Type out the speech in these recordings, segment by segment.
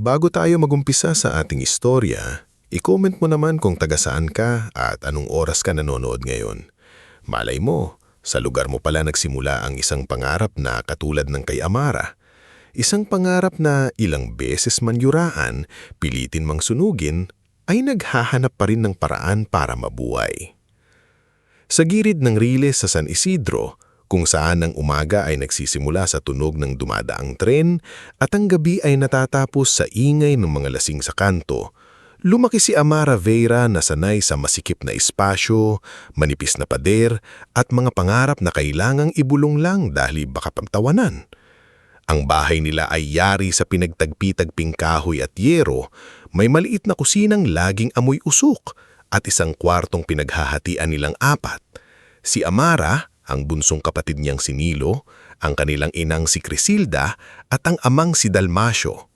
Bago tayo magumpisa sa ating istorya, i-comment mo naman kung taga saan ka at anong oras ka nanonood ngayon. Malay mo, sa lugar mo pala nagsimula ang isang pangarap na katulad ng kay Amara. Isang pangarap na ilang beses man yuraan, pilitin mang sunugin, ay naghahanap pa rin ng paraan para mabuhay. Sa gilid ng riles sa San Isidro, kung saan ang umaga ay nagsisimula sa tunog ng dumadaang tren at ang gabi ay natatapos sa ingay ng mga lasing sa kanto, lumaki si Amara Veira na sanay sa masikip na espasyo, manipis na pader at mga pangarap na kailangang ibulong lang dahil baka pagtawanan. Ang bahay nila ay yari sa pinagtagpi-tagping kahoy at yero, may maliit na kusinang laging amoy usok at isang kwartong pinaghahatian nilang apat. Si Amara, ang bunsong kapatid niyang si Nilo, ang kanilang inang si Crisilda at ang amang si Dalmasio.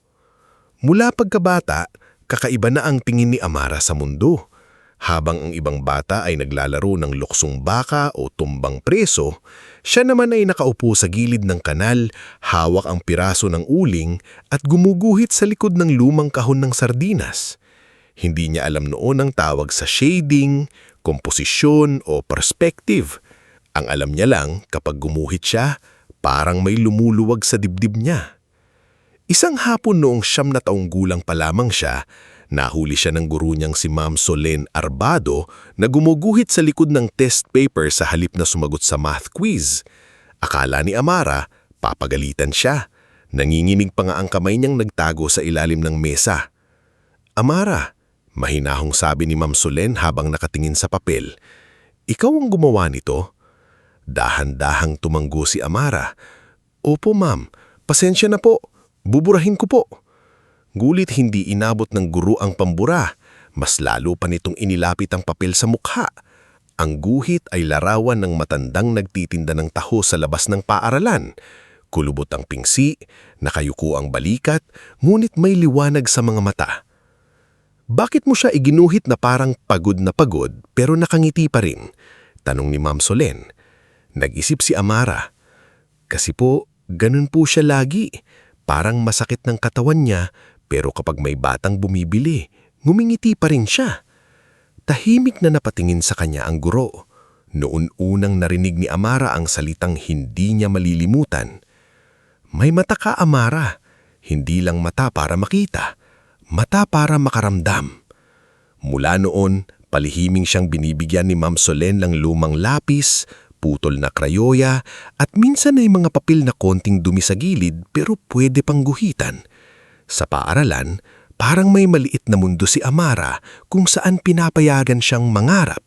Mula pagkabata, kakaiba na ang tingin ni Amara sa mundo. Habang ang ibang bata ay naglalaro ng luksong baka o tumbang preso, siya naman ay nakaupo sa gilid ng kanal, hawak ang piraso ng uling at gumuguhit sa likod ng lumang kahon ng sardinas. Hindi niya alam noon ang tawag sa shading, komposisyon o perspective. Ang alam niya lang kapag gumuhit siya, parang may lumuluwag sa dibdib niya. Isang hapon noong 9 na taong gulang pa lamang siya, nahuli siya ng guru niyang si Ma'am Solen Arbado na gumuguhit sa likod ng test paper sa halip na sumagot sa math quiz. Akala ni Amara, papagalitan siya. Nanginginig pa nga ang kamay niyang nagtago sa ilalim ng mesa. Amara, mahinahong sabi ni Ma'am Solen habang nakatingin sa papel, ikaw ang gumawa nito? Dahan-dahang tumanggo si Amara. Opo ma'am, pasensya na po. Buburahin ko po. Gulit hindi inabot ng guru ang pambura, mas lalo pa nitong inilapit ang papel sa mukha. Ang guhit ay larawan ng matandang nagtitinda ng taho sa labas ng paaralan. Kulubot ang pingsi, nakayuko ang balikat, ngunit may liwanag sa mga mata. Bakit mo siya iginuhit na parang pagod na pagod pero nakangiti pa rin? Tanong ni Ma'am Solen. Nag-isip si Amara. Kasi po, ganun po siya lagi. Parang masakit ng katawan niya, pero kapag may batang bumibili, ngumingiti pa rin siya. Tahimik na napatingin sa kanya ang guro. Noon unang narinig ni Amara ang salitang hindi niya malilimutan. May mata ka, Amara. Hindi lang mata para makita, mata para makaramdam. Mula noon, palihiming siyang binibigyan ni Ma'am Solen ng lumang lapis, putol na krayoya at minsan ay mga papel na konting dumi sa gilid pero pwede pang guhitan. Sa paaralan, parang may maliit na mundo si Amara kung saan pinapayagan siyang mangarap.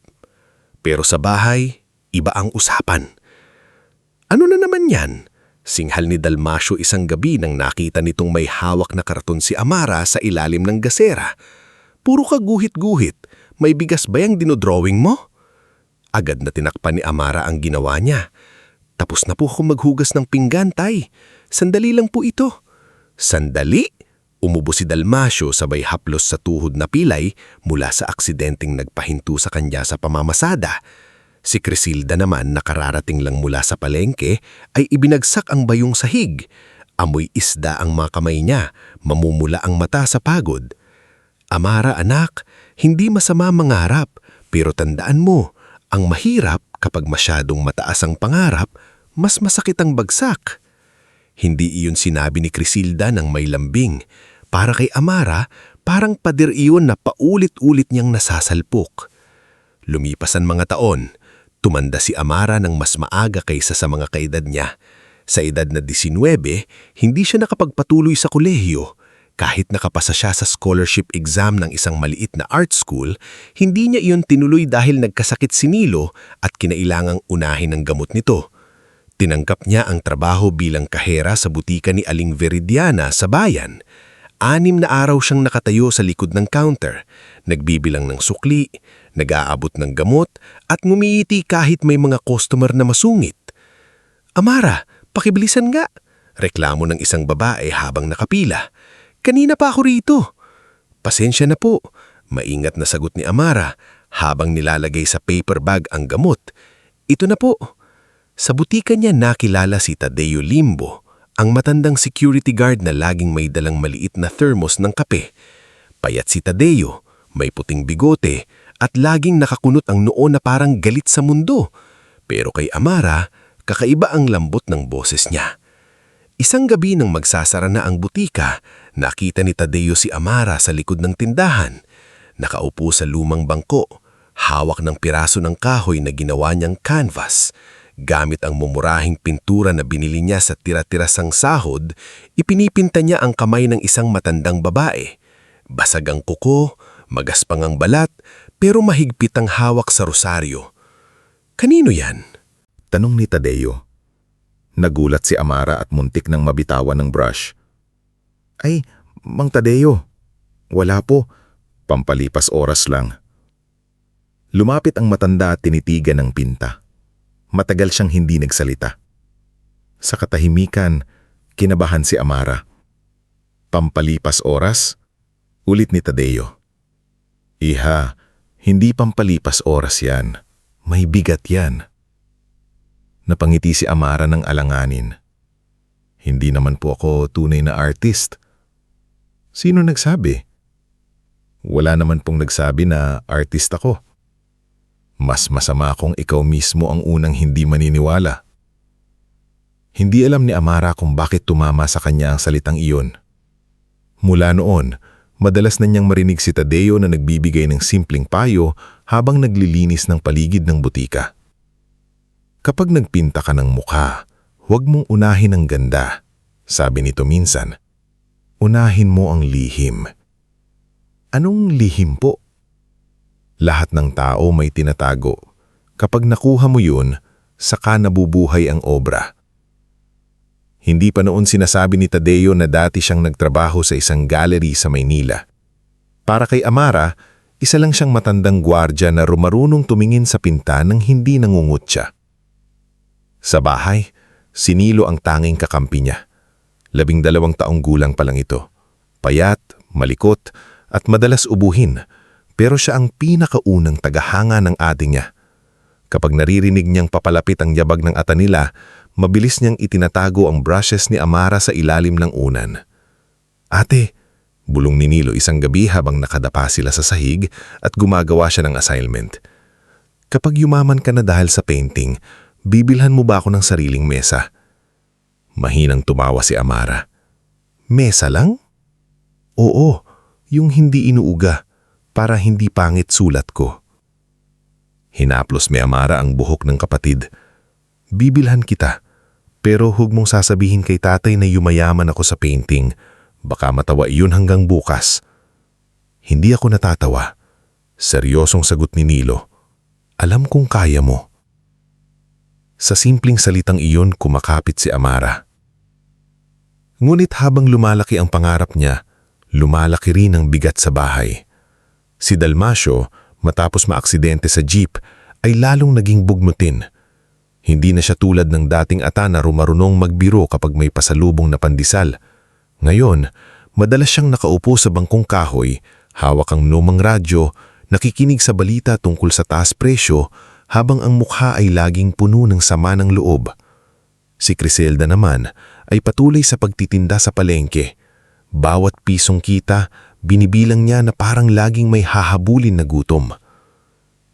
Pero sa bahay, iba ang usapan. Ano na naman yan? Singhal ni Dalmasio isang gabi nang nakita nitong may hawak na karton si Amara sa ilalim ng gasera. Puro ka guhit-guhit, may bigas ba yung dinodrawing mo? Agad na tinakpan ni Amara ang ginawa niya. Tapos na po akong maghugas ng pinggan, tay. Sandali lang po ito. Sandali? Umubo si Dalmasio sabay haplos sa tuhod na pilay mula sa aksidenteng nagpahinto sa kanya sa pamamasada. Si Crisilda naman nakararating lang mula sa palengke ay ibinagsak ang bayong sahig. Amoy isda ang mga kamay niya, mamumula ang mata sa pagod. Amara anak, hindi masama mangarap, pero tandaan mo, ang mahirap kapag masyadong mataas ang pangarap, mas masakit ang bagsak. Hindi iyon sinabi ni Crisilda ng may lambing. Para kay Amara, parang pader iyon na paulit-ulit niyang nasasalpok. Lumipas ang mga taon, tumanda si Amara ng mas maaga kaysa sa mga kaedad niya. Sa edad na 19, hindi siya nakapagpatuloy sa kolehiyo. Kahit nakapasa siya sa scholarship exam ng isang maliit na art school, hindi niya iyon tinuloy dahil nagkasakit si Nilo at kinailangang unahin ang gamot nito. Tinanggap niya ang trabaho bilang kahera sa butika ni Aling Veridiana sa bayan. 6 na araw siyang nakatayo sa likod ng counter, nagbibilang ng sukli, nag-aabot ng gamot at ngumiti kahit may mga customer na masungit. Amara, pakibilisan nga, reklamo ng isang babae habang nakapila. Kanina pa ako rito. Pasensya na po, maingat na sagot ni Amara habang nilalagay sa paper bag ang gamot. Ito na po. Sa butika niya nakilala si Tadeo Limbo, ang matandang security guard na laging may dalang maliit na thermos ng kape. Payat si Tadeo, may puting bigote at laging nakakunot ang noo na parang galit sa mundo. Pero kay Amara, kakaiba ang lambot ng boses niya. Isang gabi nang magsasara na ang butika, nakita ni Tadeo si Amara sa likod ng tindahan. Nakaupo sa lumang bangko, hawak ng piraso ng kahoy na ginawa niyang canvas. Gamit ang mumurahing pintura na binili niya sa tira-tirasang sahod, ipinipinta niya ang kamay ng isang matandang babae. Basag ang kuko, magaspang ang balat, pero mahigpit ang hawak sa rosaryo. Kanino yan? Tanong ni Tadeo. Nagulat si Amara at muntik nang mabitawan ng brush. Ay, Mang Tadeo, wala po. Pampalipas oras lang. Lumapit ang matanda at tinitigan ng pinta. Matagal siyang hindi nagsalita. Sa katahimikan, kinabahan si Amara. Pampalipas oras? Ulit ni Tadeo. Iha, hindi pampalipas oras yan. May bigat yan. Napangiti si Amara ng alanganin. Hindi naman po ako tunay na artist. Sino nagsabi? Wala naman pong nagsabi na artist ako. Mas masama kung ikaw mismo ang unang hindi maniniwala. Hindi alam ni Amara kung bakit tumama sa kanya ang salitang iyon. Mula noon, madalas na niyang marinig si Tadeo na nagbibigay ng simpleng payo habang naglilinis ng paligid ng butika. Kapag nagpinta ka ng mukha, huwag mong unahin ang ganda, sabi nito minsan. Unahin mo ang lihim. Anong lihim po? Lahat ng tao may tinatago. Kapag nakuha mo yun, saka nabubuhay ang obra. Hindi pa noon sinasabi ni Tadeo na dati siyang nagtrabaho sa isang gallery sa Maynila. Para kay Amara, isa lang siyang matandang gwardya na marunong tumingin sa pinta nang hindi nangungutya. Sa bahay, si Nilo ang tanging kakampi niya. 12 taong gulang pa lang ito. Payat, malikot, at madalas ubuhin, pero siya ang pinakaunang tagahanga ng ate niya. Kapag naririnig niyang papalapit ang yabag ng ata nila, mabilis niyang itinatago ang brushes ni Amara sa ilalim ng unan. Ate, bulong ni Nilo isang gabi habang nakadapa sila sa sahig at gumagawa siya ng assignment. Kapag yumaman ka na dahil sa painting, bibilhan mo ba ako ng sariling mesa? Mahinang tumawa si Amara. Mesa lang? Oo, yung hindi inuuga, para hindi pangit sulat ko. Hinaplos ni Amara ang buhok ng kapatid. Bibilhan kita, pero huwag mong sasabihin kay tatay na yumayaman ako sa painting. Baka matawa iyon hanggang bukas. Hindi ako natatawa. Seryosong sagot ni Nilo. Alam kong kaya mo. Sa simpleng salitang iyon, kumakapit si Amara. Ngunit habang lumalaki ang pangarap niya, lumalaki rin ang bigat sa bahay. Si Dalmasio, matapos maaksidente sa jeep, ay lalong naging bugnutin. Hindi na siya tulad ng dating ata na marunong magbiro kapag may pasalubong na pandesal. Ngayon, madalas siyang nakaupo sa bangkong kahoy, hawak ang lumang radyo, nakikinig sa balita tungkol sa taas presyo, habang ang mukha ay laging puno ng sama ng loob. Si Criselda naman ay patuloy sa pagtitinda sa palengke. Bawat pisong kita, binibilang niya na parang laging may hahabulin na gutom.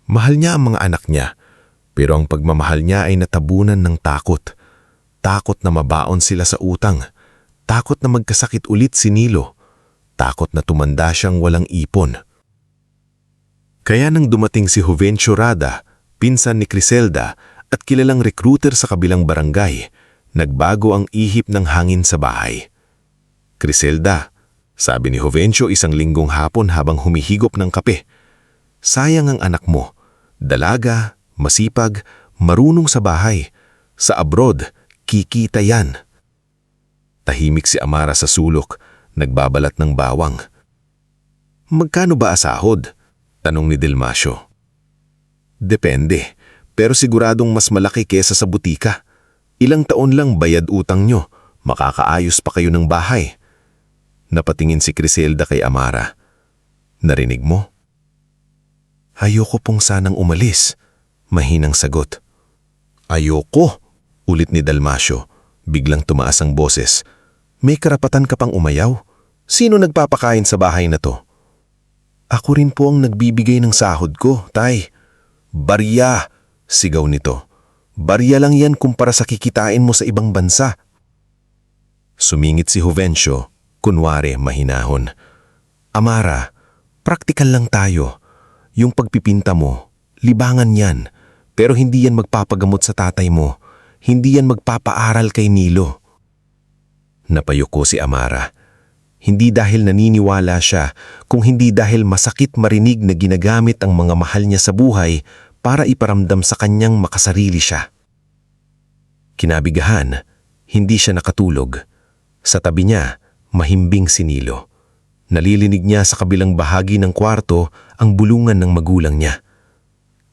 Mahal niya ang mga anak niya, pero ang pagmamahal niya ay natabunan ng takot. Takot na mabaon sila sa utang. Takot na magkasakit ulit si Nilo. Takot na tumanda siyang walang ipon. Kaya nang dumating si Juvencio Rada, pinsan ni Criselda at kilalang recruiter sa kabilang barangay, nagbago ang ihip ng hangin sa bahay. Criselda, sabi ni Juvencio isang linggong hapon habang humihigop ng kape, sayang ang anak mo, dalaga, masipag, marunong sa bahay. Sa abroad, kikita yan. Tahimik si Amara sa sulok, nagbabalat ng bawang. Magkano ba asahod? Tanong ni Dalmasio. Depende, pero siguradong mas malaki kesa sa butika. Ilang taon lang bayad utang nyo, makakaayos pa kayo ng bahay. Napatingin si Criselda kay Amara. Narinig mo? Ayoko pong sanang umalis, mahinang sagot. Ayoko, ulit ni Dalmasio. Biglang tumaas ang boses. May karapatan ka pang umayaw? Sino nagpapakain sa bahay na to? Ako rin po ang nagbibigay ng sahod ko, tay. Barya, sigaw nito. Barya lang yan kumpara sa kikitain mo sa ibang bansa. Sumingit si Juvencio, kunwari mahinahon. Amara, praktikal lang tayo. Yung pagpipinta mo, libangan yan. Pero hindi yan magpapagamot sa tatay mo. Hindi yan magpapaaral kay Nilo. Napayuko si Amara. Hindi dahil naniniwala siya, kung hindi dahil masakit marinig na ginagamit ang mga mahal niya sa buhay para iparamdam sa kanyang makasarili siya. Kinabigahan, hindi siya nakatulog. Sa tabi niya, mahimbing si Nilo. Nalilinig niya sa kabilang bahagi ng kwarto ang bulungan ng magulang niya.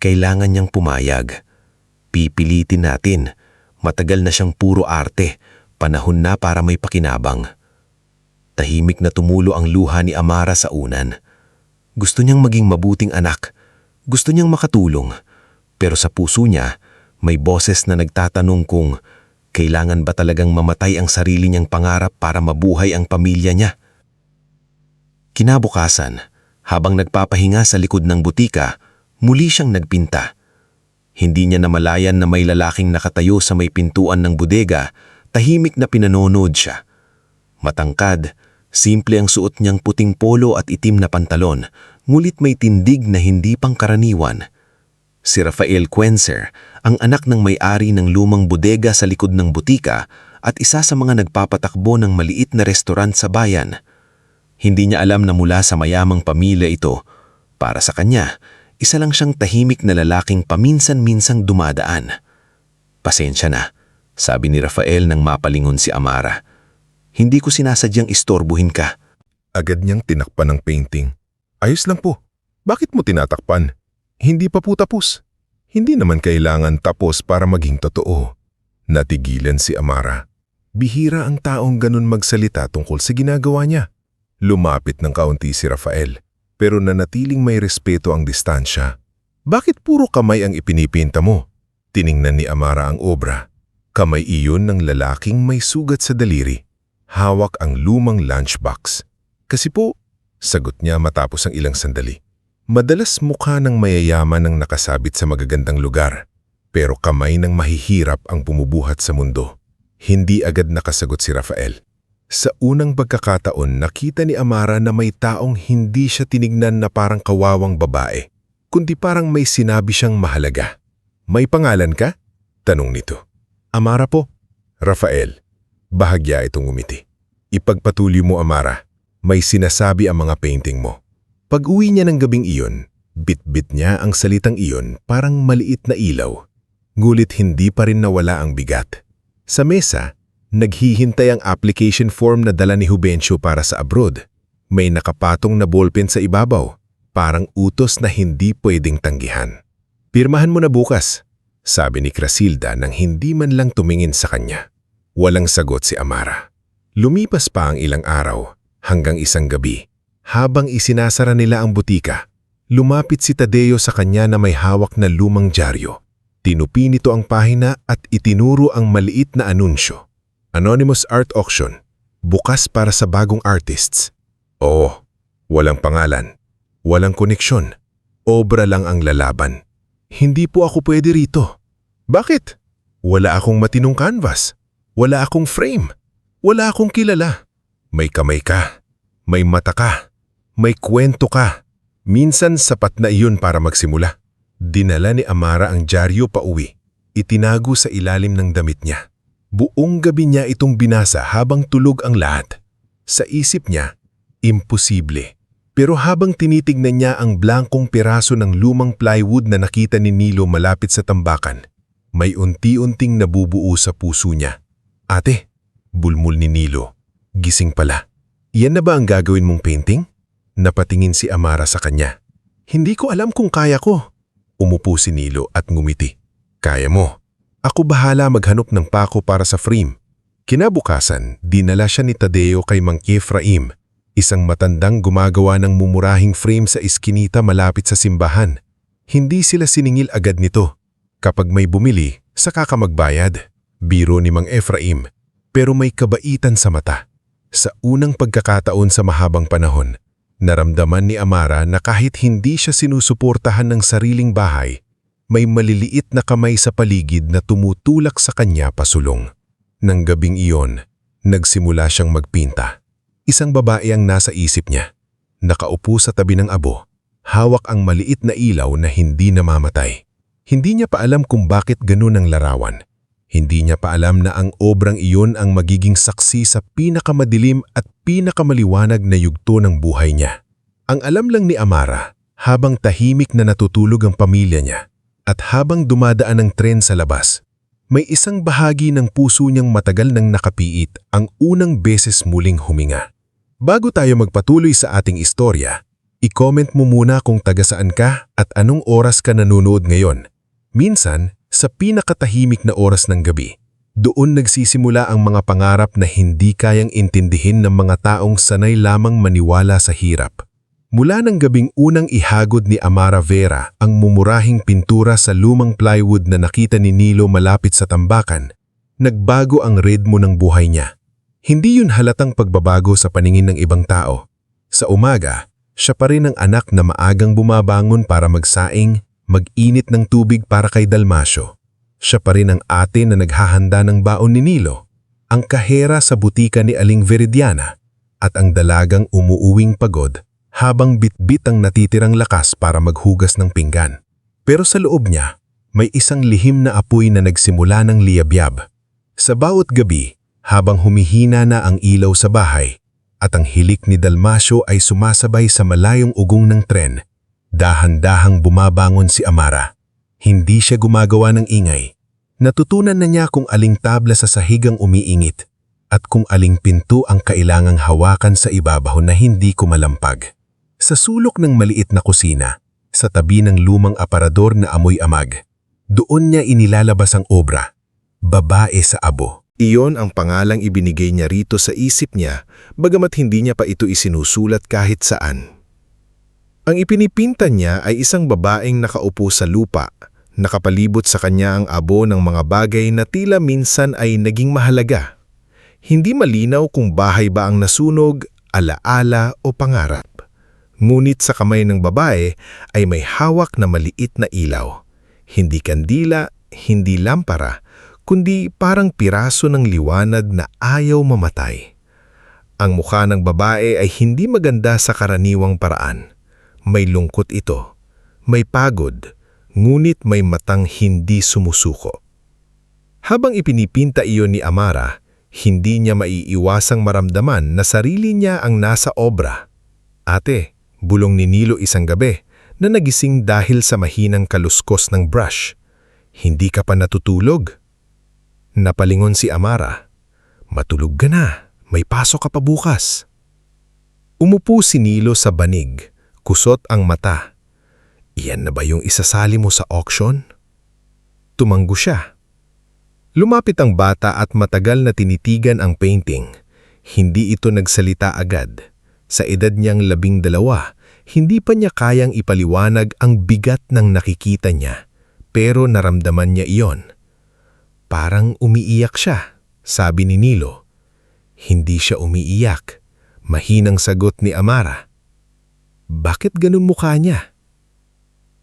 Kailangan niyang pumayag. Pipilitin natin. Matagal na siyang puro arte. Panahon na para may pakinabang. Tahimik na tumulo ang luha ni Amara sa unan. Gusto niyang maging mabuting anak. Gusto niyang makatulong. Pero sa puso niya, may boses na nagtatanong kung kailangan ba talagang mamatay ang sarili niyang pangarap para mabuhay ang pamilya niya. Kinabukasan, habang nagpapahinga sa likod ng butika, muli siyang nagpinta. Hindi niya namalayan na may lalaking nakatayo sa may pintuan ng bodega, tahimik na pinanonood siya. Matangkad, simple ang suot niyang puting polo at itim na pantalon, ngulit may tindig na hindi pangkaraniwan. Si Rafael Quencer, ang anak ng may-ari ng lumang bodega sa likod ng butika at isa sa mga nagpapatakbo ng maliit na restaurant sa bayan. Hindi niya alam na mula sa mayamang pamilya ito. Para sa kanya, isa lang siyang tahimik na lalaking paminsan-minsang dumadaan. Pasensya na, sabi ni Rafael nang mapalingon si Amara. Hindi ko sinasadyang istorbuhin ka. Agad niyang tinakpan ng painting. Ayos lang po. Bakit mo tinatakpan? Hindi pa po tapos. Hindi naman kailangan tapos para maging totoo. Natigilan si Amara. Bihira ang taong ganun magsalita tungkol sa ginagawa niya. Lumapit ng kaunti si Rafael, pero nanatiling may respeto ang distansya. Bakit puro kamay ang ipinipinta mo? Tiningnan ni Amara ang obra. Kamay iyon ng lalaking may sugat sa daliri. Hawak ang lumang lunchbox. Kasi po, sagot niya matapos ang ilang sandali. Madalas mukha ng mayayaman ang nakasabit sa magagandang lugar, pero kamay ng mahihirap ang bumubuhat sa mundo. Hindi agad nakasagot si Rafael. Sa unang pagkakataon, nakita ni Amara na may taong hindi siya tinignan na parang kawawang babae, kundi parang may sinabi siyang mahalaga. May pangalan ka? Tanong nito. Amara po. Rafael. Bahagya itong umiti. Ipagpatuloy mo, Amara. May sinasabi ang mga painting mo. Pag-uwi niya ng gabing iyon, bit-bit niya ang salitang iyon parang maliit na ilaw. Ngulit hindi pa rin nawala ang bigat. Sa mesa, naghihintay ang application form na dala ni Juvencio para sa abroad. May nakapatong na ballpen sa ibabaw, parang utos na hindi pwedeng tanggihan. Pirmahan mo na bukas, sabi ni Crasilda nang hindi man lang tumingin sa kanya. Walang sagot si Amara. Lumipas pa ang ilang araw, hanggang isang gabi. Habang isinasara nila ang butika, lumapit si Tadeo sa kanya na may hawak na lumang dyaryo. Tinupi nito ang pahina at itinuro ang maliit na anunsyo. Anonymous Art Auction, bukas para sa bagong artists. Oo, walang pangalan, walang koneksyon, obra lang ang lalaban. Hindi po ako pwede rito. Bakit? Wala akong matinong canvas, wala akong frame, wala akong kilala. May kamay ka, may mata ka, may kwento ka. Minsan sapat na iyon para magsimula. Dinala ni Amara ang dyaryo pa uwi. Itinago sa ilalim ng damit niya. Buong gabi niya itong binasa habang tulog ang lahat. Sa isip niya, imposible. Pero habang tinitignan niya ang blankong piraso ng lumang plywood na nakita ni Nilo malapit sa tambakan, may unti-unting nabubuo sa puso niya. Ate, bulmul ni Nilo, gising pala. Iyan na ba ang gagawin mong painting? Napatingin si Amara sa kanya. Hindi ko alam kung kaya ko. Umupo si Nilo at ngumiti. Kaya mo. Ako bahala maghanap ng pako para sa frame. Kinabukasan, dinala siya ni Tadeo kay Mang Efraim, isang matandang gumagawa ng mumurahing frame sa iskinita malapit sa simbahan. Hindi sila siningil agad nito. Kapag may bumili, saka ka magbayad. Biro ni Mang Efraim, pero may kabaitan sa mata. Sa unang pagkakataon sa mahabang panahon, naramdaman ni Amara na kahit hindi siya sinusuportahan ng sariling bahay, may maliliit na kamay sa paligid na tumutulak sa kanya pasulong. Nang gabing iyon, nagsimula siyang magpinta. Isang babae ang nasa isip niya. Nakaupo sa tabi ng abo, hawak ang maliit na ilaw na hindi namamatay. Hindi niya pa alam kung bakit ganun ang larawan. Hindi niya pa alam na ang obrang iyon ang magiging saksi sa pinakamadilim at pinakamaliwanag na yugto ng buhay niya. Ang alam lang ni Amara, habang tahimik na natutulog ang pamilya niya, at habang dumadaan ang tren sa labas, may isang bahagi ng puso niyang matagal nang nakapiit ang unang beses muling huminga. Bago tayo magpatuloy sa ating istorya, i-comment mo muna kung taga saan ka at anong oras ka nanonood ngayon. Minsan, sa pinakatahimik na oras ng gabi, doon nagsisimula ang mga pangarap na hindi kayang intindihin ng mga taong sanay lamang maniwala sa hirap. Mula ng gabing unang ihagod ni Amara Vera ang mumurahing pintura sa lumang plywood na nakita ni Nilo malapit sa tambakan, nagbago ang ritmo ng buhay niya. Hindi yun halatang pagbabago sa paningin ng ibang tao. Sa umaga, siya pa rin ang anak na maagang bumabangon para magsaing, mag-init ng tubig para kay Dalmasyo. Siya pa rin ang ate na naghahanda ng baon ni Nilo, ang kahera sa butika ni Aling Veridiana, at ang dalagang umuuwing pagod habang bitbit ang natitirang lakas para maghugas ng pinggan. Pero sa loob niya, may isang lihim na apoy na nagsimula ng liyabyab. Sa bawat gabi, habang humihina na ang ilaw sa bahay, at ang hilik ni Dalmasyo ay sumasabay sa malayong ugong ng tren, dahan-dahang bumabangon si Amara. Hindi siya gumagawa ng ingay. Natutunan na niya kung aling tabla sa sahigang umiingit at kung aling pinto ang kailangang hawakan sa ibabaw na hindi kumalampag. Sa sulok ng maliit na kusina, sa tabi ng lumang aparador na amoy amag, doon niya inilalabas ang obra, Babae sa Abo. Iyon ang pangalang ibinigay niya rito sa isip niya, bagamat hindi niya pa ito isinusulat kahit saan. Ang ipinipinta niya ay isang babaeng nakaupo sa lupa, nakapalibot sa kanya ang abo ng mga bagay na tila minsan ay naging mahalaga. Hindi malinaw kung bahay ba ang nasunog, alaala o pangarap. Ngunit sa kamay ng babae ay may hawak na maliit na ilaw. Hindi kandila, hindi lampara, kundi parang piraso ng liwanag na ayaw mamatay. Ang mukha ng babae ay hindi maganda sa karaniwang paraan. May lungkot ito, may pagod, ngunit may matang hindi sumusuko. Habang ipinipinta iyon ni Amara, hindi niya maiiwasang maramdaman na sarili niya ang nasa obra. Ate, bulong ni Nilo isang gabi na nagising dahil sa mahinang kaluskos ng brush. Hindi ka pa natutulog? Napalingon si Amara. Matulog ka na, may pasok ka pa bukas. Umupo si Nilo sa banig, kusot ang mata. Iyan na ba yung isasali mo sa auction? Tumanggo siya. Lumapit ang bata at matagal na tinitigan ang painting. Hindi ito nagsalita agad. Sa edad niyang 12, hindi pa niya kayang ipaliwanag ang bigat ng nakikita niya, pero naramdaman niya iyon. Parang umiiyak siya, sabi ni Nilo. Hindi siya umiiyak. Mahinang sagot ni Amara. Bakit ganun mukha niya?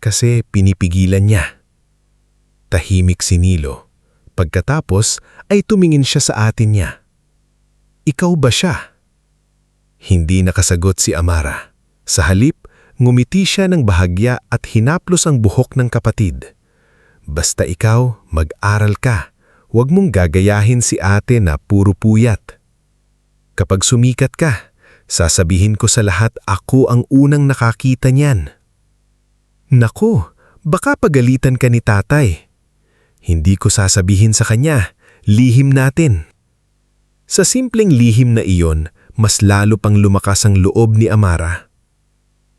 Kasi pinipigilan niya. Tahimik si Nilo. Pagkatapos ay tumingin siya sa atin niya. Ikaw ba siya? Hindi nakasagot si Amara. Sa halip, ngumiti siya ng bahagya at hinaplos ang buhok ng kapatid. Basta ikaw, mag-aral ka. Huwag mong gagayahin si ate na puro puyat. Kapag sumikat ka, sasabihin ko sa lahat ako ang unang nakakita niyan. Naku, baka pagalitan ka ni tatay. Hindi ko sasabihin sa kanya, lihim natin. Sa simpleng lihim na iyon, mas lalo pang lumakas ang loob ni Amara.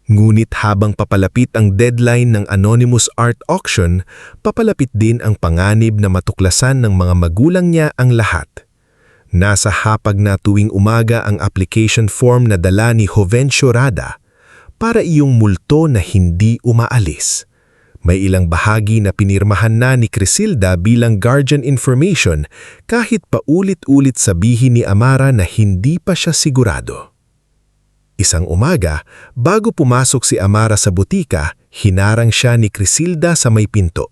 Ngunit habang papalapit ang deadline ng anonymous art auction, papalapit din ang panganib na matuklasan ng mga magulang niya ang lahat. Nasa hapag na tuwing umaga ang application form na dala ni Jovencio Rada para iyong multo na hindi umaalis. May ilang bahagi na pinirmahan na ni Crisilda bilang guardian information kahit paulit-ulit sabihin ni Amara na hindi pa siya sigurado. Isang umaga, bago pumasok si Amara sa butika, hinarang siya ni Crisilda sa may pinto.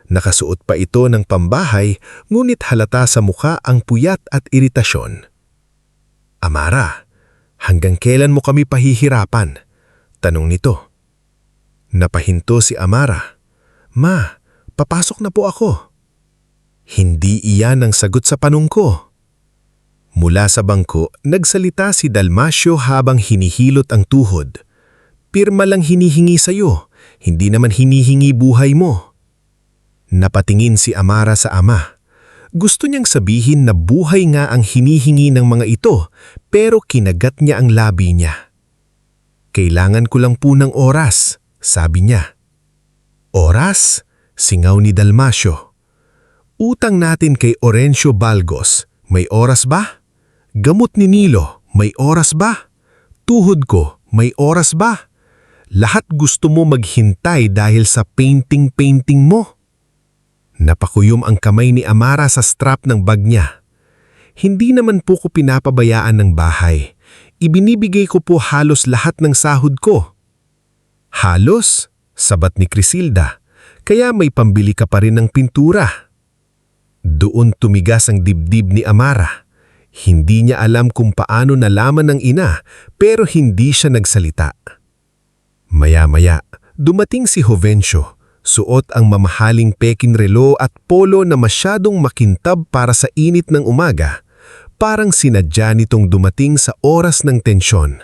Nakasuot pa ito ng pambahay, ngunit halata sa muka ang puyat at iritasyon. "Amara, hanggang kailan mo kami pahihirapan?" tanong nito. Napahinto si Amara. "Ma, papasok na po ako." Hindi iyan ang sagot sa panong ko. Mula sa bangko, nagsalita si Dalmasio habang hinihilot ang tuhod. "Pirma lang hinihingi sa'yo, hindi naman hinihingi buhay mo." Napatingin si Amara sa ama. Gusto niyang sabihin na buhay nga ang hinihingi ng mga ito, pero kinagat niya ang labi niya. "Kailangan ko lang po ng oras," sabi niya. "Oras?" singaw ni Dalmasio. "Utang natin kay Orencio Balgos, may oras ba? Gamot ni Nilo, may oras ba? Tuhod ko, may oras ba? Lahat gusto mo maghintay dahil sa painting mo." Napakuyom ang kamay ni Amara sa strap ng bag niya. "Hindi naman po ko pinapabayaan ng bahay. Ibinibigay ko po halos lahat ng sahod ko." "Halos?" sabat ni Crisilda. "Kaya may pambili ka pa rin ng pintura." Doon tumigas ang dibdib ni Amara. Hindi niya alam kung paano nalaman ng ina, pero hindi siya nagsalita. Maya-maya, dumating si Jovencio, suot ang mamahaling peking relo at polo na masyadong makintab para sa init ng umaga. Parang sinadya nitong dumating sa oras ng tensyon.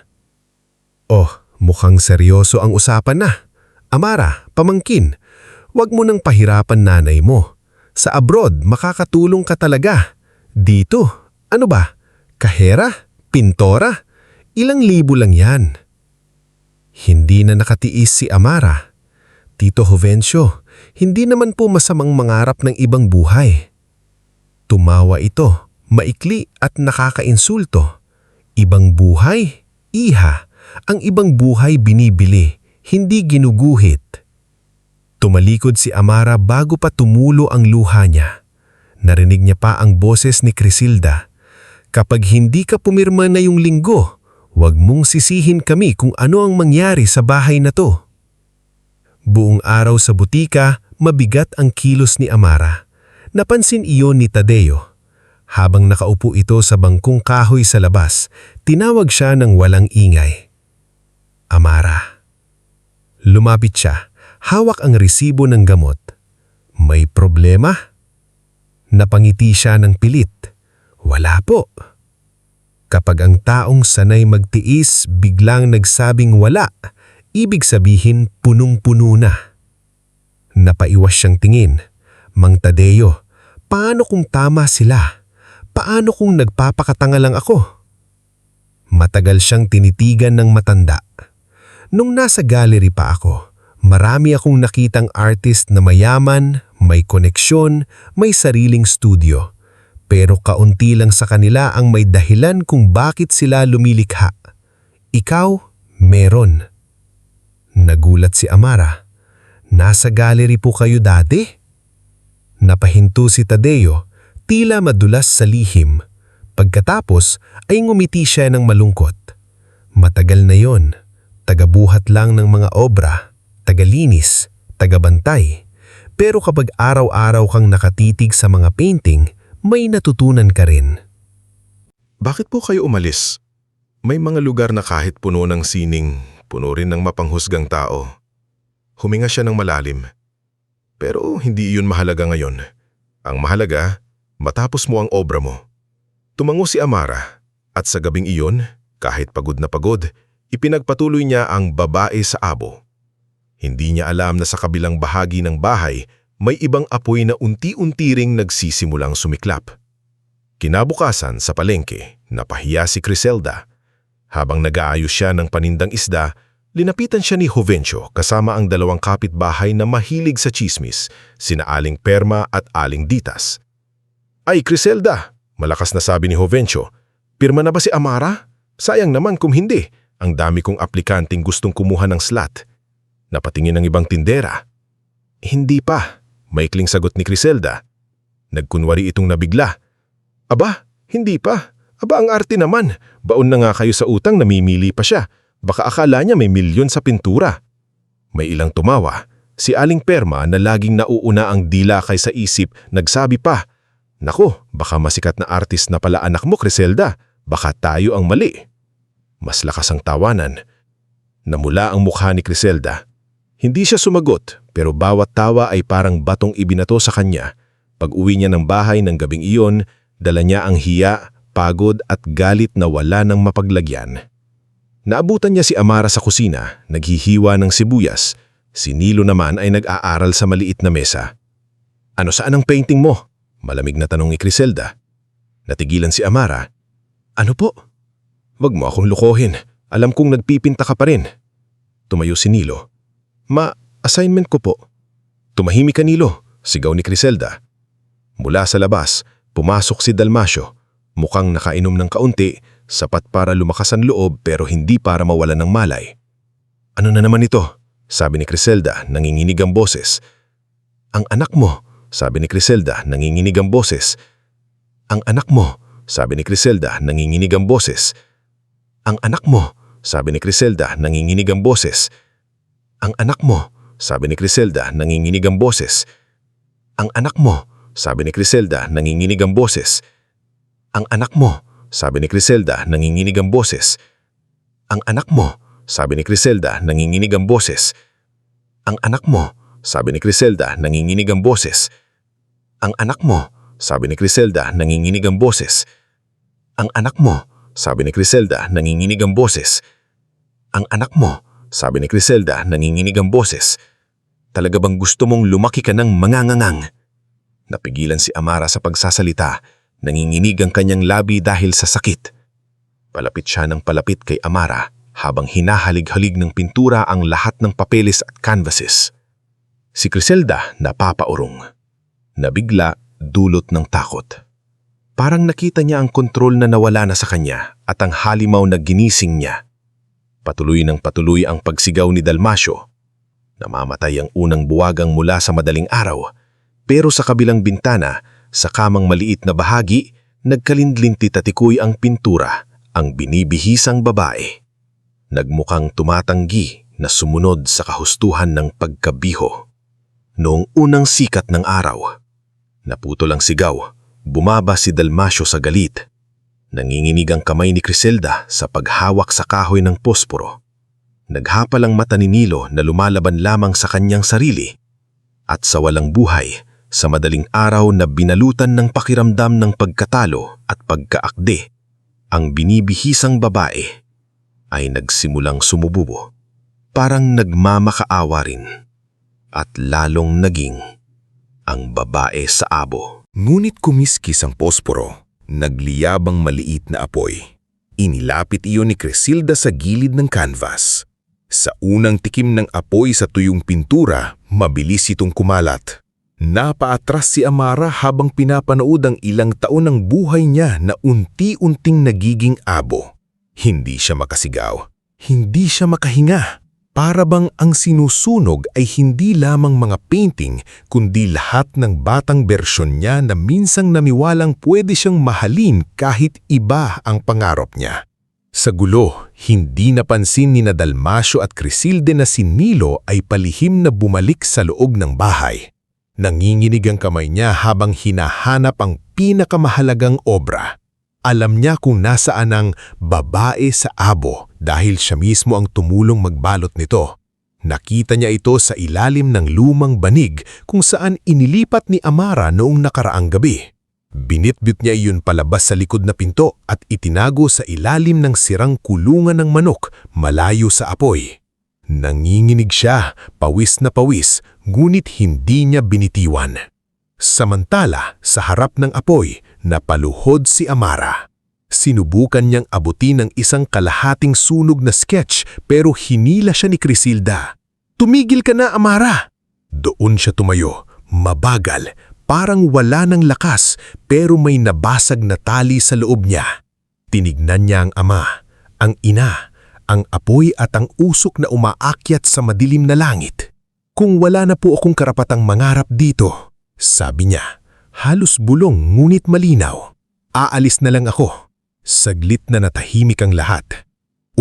"Oh, mukhang seryoso ang usapan na. Amara, pamangkin, wag mo nang pahirapan nanay mo. Sa abroad, makakatulong ka talaga. Dito, ano ba? Kahera? Pintora? Ilang libo lang yan." Hindi na nakatiis si Amara. "Tito Jovencio, hindi naman po masamang mangarap ng ibang buhay." Tumawa ito, maikli at nakakainsulto. "Ibang buhay? Iha, ang ibang buhay binibili, hindi ginuguhit." Tumalikod si Amara bago pa tumulo ang luha niya. Narinig niya pa ang boses ni Crisilda. "Kapag hindi ka pumirma ngayong linggo, huwag mong sisihin kami kung ano ang mangyari sa bahay na to." Buong araw sa butika, mabigat ang kilos ni Amara. Napansin iyon ni Tadeo. Habang nakaupo ito sa bangkong kahoy sa labas, tinawag siya ng walang ingay. "Amara." Lumapit siya, hawak ang resibo ng gamot. "May problema?" Napangiti siya ng pilit. "Wala po." Kapag ang taong sanay magtiis biglang nagsabing wala, ibig sabihin punong-puno na. Napaiwas siyang tingin. "Mang Tadeo, paano kung tama sila? Paano kung nagpapakatanga lang ako?" Matagal siyang tinitigan ng matanda. "Nung nasa gallery pa ako, marami akong nakitang artist na mayaman, may koneksyon, may sariling studio. Pero kaunti lang sa kanila ang may dahilan kung bakit sila lumilikha. Ikaw, meron." Nagulat si Amara. "Nasa gallery po kayo dati?" Napahinto si Tadeo, tila madulas sa lihim. Pagkatapos ay ngumiti siya ng malungkot. "Matagal na yon. Tagabuhat lang ng mga obra, tagalinis, tagabantay. Pero kapag araw-araw kang nakatitig sa mga painting, may natutunan ka rin." "Bakit po kayo umalis? May mga lugar na kahit puno ng sining, puno rin ng mapanghusgang tao." Huminga siya ng malalim. "Pero hindi iyon mahalaga ngayon. Ang mahalaga, matapos mo ang obra mo." Tumango si Amara, at sa gabing iyon, kahit pagod na pagod, ipinagpatuloy niya ang babae sa abo. Hindi niya alam na sa kabilang bahagi ng bahay, may ibang apoy na unti-unti ring nagsisimulang sumiklap. Kinabukasan sa palengke, napahiya si Crisilda. Habang nag-aayos siya ng panindang isda, linapitan siya ni Jovencio kasama ang dalawang kapitbahay na mahilig sa tsismis, sina Aling Perma at Aling Ditas. "Ay, Crisilda," malakas na sabi ni Jovencio, "pirma na ba si Amara? Sayang naman kung hindi. Ang dami kong aplikanting gustong kumuha ng slot." Napatingin ng ibang tindera. Hindi pa, maikling sagot ni Criselda. Nagkunwari itong nabigla. Aba, hindi pa. Aba, ang arte naman. Baon na nga kayo sa utang, namimili pa siya. Baka akala niya may milyon sa pintura. May ilang tumawa. Si Aling Perma na laging nauuna ang dila kaysa isip, nagsabi pa, "Nako, baka masikat na artist na pala anak mo, Criselda. Baka tayo ang mali." Mas lakas ang tawanan. Namula ang mukha ni Criselda. Hindi siya sumagot, pero bawat tawa ay parang batong ibinato sa kanya. Pag-uwi niya ng bahay ng gabing iyon, dala niya ang hiya, pagod at galit na wala nang mapaglagyan. Naabutan niya si Amara sa kusina, naghihiwa ng sibuyas. Si Nilo naman ay nag-aaral sa maliit na mesa. "Ano saan ang painting mo?" Malamig na tanong ni Criselda. Natigilan si Amara. "Ano po?" "Wag mo akong lukohin. Alam kong nagpipinta ka pa rin." Tumayo si Nilo. "Assignment ko po." "Tumahimik ka, Nilo," sigaw ni Criselda. Mula sa labas, pumasok si Dalmasio. Mukhang nakainom ng kaunti, sapat para lumakas ang loob pero hindi para mawalan ng malay. "Ano na naman ito?" sabi ni Criselda, nanginginig ang boses. "Ang anak mo," sabi ni Criselda, nanginginig ang boses. "Ang anak mo," sabi ni Criselda, nanginginig ang boses. "Ang anak mo," sabi ni Criselda, nanginginig ang boses. "Ang anak mo," sabi ni Criselda, nanginginig ang boses. "Ang anak mo," sabi ni Criselda, nanginginig ang boses. "Ang anak mo," sabi ni Criselda, nanginginig ang boses. "Ang anak mo," sabi ni Criselda, nanginginig ang boses. "Ang anak mo," sabi ni Criselda, nanginginig ang boses. "Ang anak mo," sabi ni Criselda, nanginginig ang boses. "Ang anak mo," sabi ni Criselda, nanginginig ang boses. "Ang anak mo," sabi ni Criselda, nanginginig ang boses. "Talaga bang gusto mong lumaki ka ng mangangangang?" Napigilan si Amara sa pagsasalita. Nanginginig ang kanyang labi dahil sa sakit. Palapit siya ng palapit kay Amara habang hinahalig-halig ng pintura ang lahat ng papeles at canvases. Si Criselda napapaurong. Nabigla, dulot ng takot. Parang nakita niya ang kontrol na nawala na sa kanya at ang halimaw na ginising niya. Patuloy ng patuloy ang pagsigaw ni Dalmasio. Namamatay ang unang buwagang mula sa madaling araw, pero sa kabilang bintana, sa kamang maliit na bahagi, nagkalindlinti-tatikoy ang pintura, ang binibihisang babae. Nagmukhang tumatanggi na sumunod sa kahustuhan ng pagkabiho. Noong unang sikat ng araw, naputol ang sigaw, bumaba si Dalmasio sa galit. Nanginginig ang kamay ni Criselda sa paghawak sa kahoy ng posporo. Naghapal ang mata ni Nilo na lumalaban lamang sa kanyang sarili. At sa walang buhay, sa madaling araw na binalutan ng pakiramdam ng pagkatalo at pagkaakde, ang binibihisang babae ay nagsimulang sumububo. Parang nagmamakaawa rin at lalong naging ang babae sa abo. Ngunit kumiskis ang posporo, nagliyabang maliit na apoy. Inilapit iyon ni Criselda sa gilid ng canvas. Sa unang tikim ng apoy sa tuyong pintura, mabilis itong kumalat. Napaatras si Amara habang pinapanood ang ilang taon ng buhay niya na unti-unting nagiging abo. Hindi siya makasigaw, hindi siya makahinga. Para bang ang sinusunog ay hindi lamang mga painting, kundi lahat ng batang bersyon niya na minsang namiwalang pwede siyang mahalin kahit iba ang pangarap niya. Sa gulo, hindi napansin ni Dalmasio at Criselda na si Nilo ay palihim na bumalik sa loob ng bahay. Nanginginig ang kamay niya habang hinahanap ang pinakamahalagang obra. Alam niya kung nasaan ang babae sa abo dahil siya mismo ang tumulong magbalot nito. Nakita niya ito sa ilalim ng lumang banig kung saan inilipat ni Amara noong nakaraang gabi. Binitbit niya iyon palabas sa likod na pinto at itinago sa ilalim ng sirang kulungan ng manok malayo sa apoy. Nanginginig siya, pawis na pawis, ngunit hindi niya binitiwan. Samantala, sa harap ng apoy, napaluhod si Amara. Sinubukan niyang abutin ng isang kalahating sunog na sketch pero hinila siya ni Criselda. "Tumigil ka na, Amara!" Doon siya tumayo, mabagal, parang wala ng lakas pero may nabasag na tali sa loob niya. Tinignan niya ang ama, ang ina, ang apoy at ang usok na umaakyat sa madilim na langit. Kung wala na po akong karapatang mangarap dito, sabi niya, halos bulong ngunit malinaw. Aalis na lang ako. Saglit na natahimik ang lahat.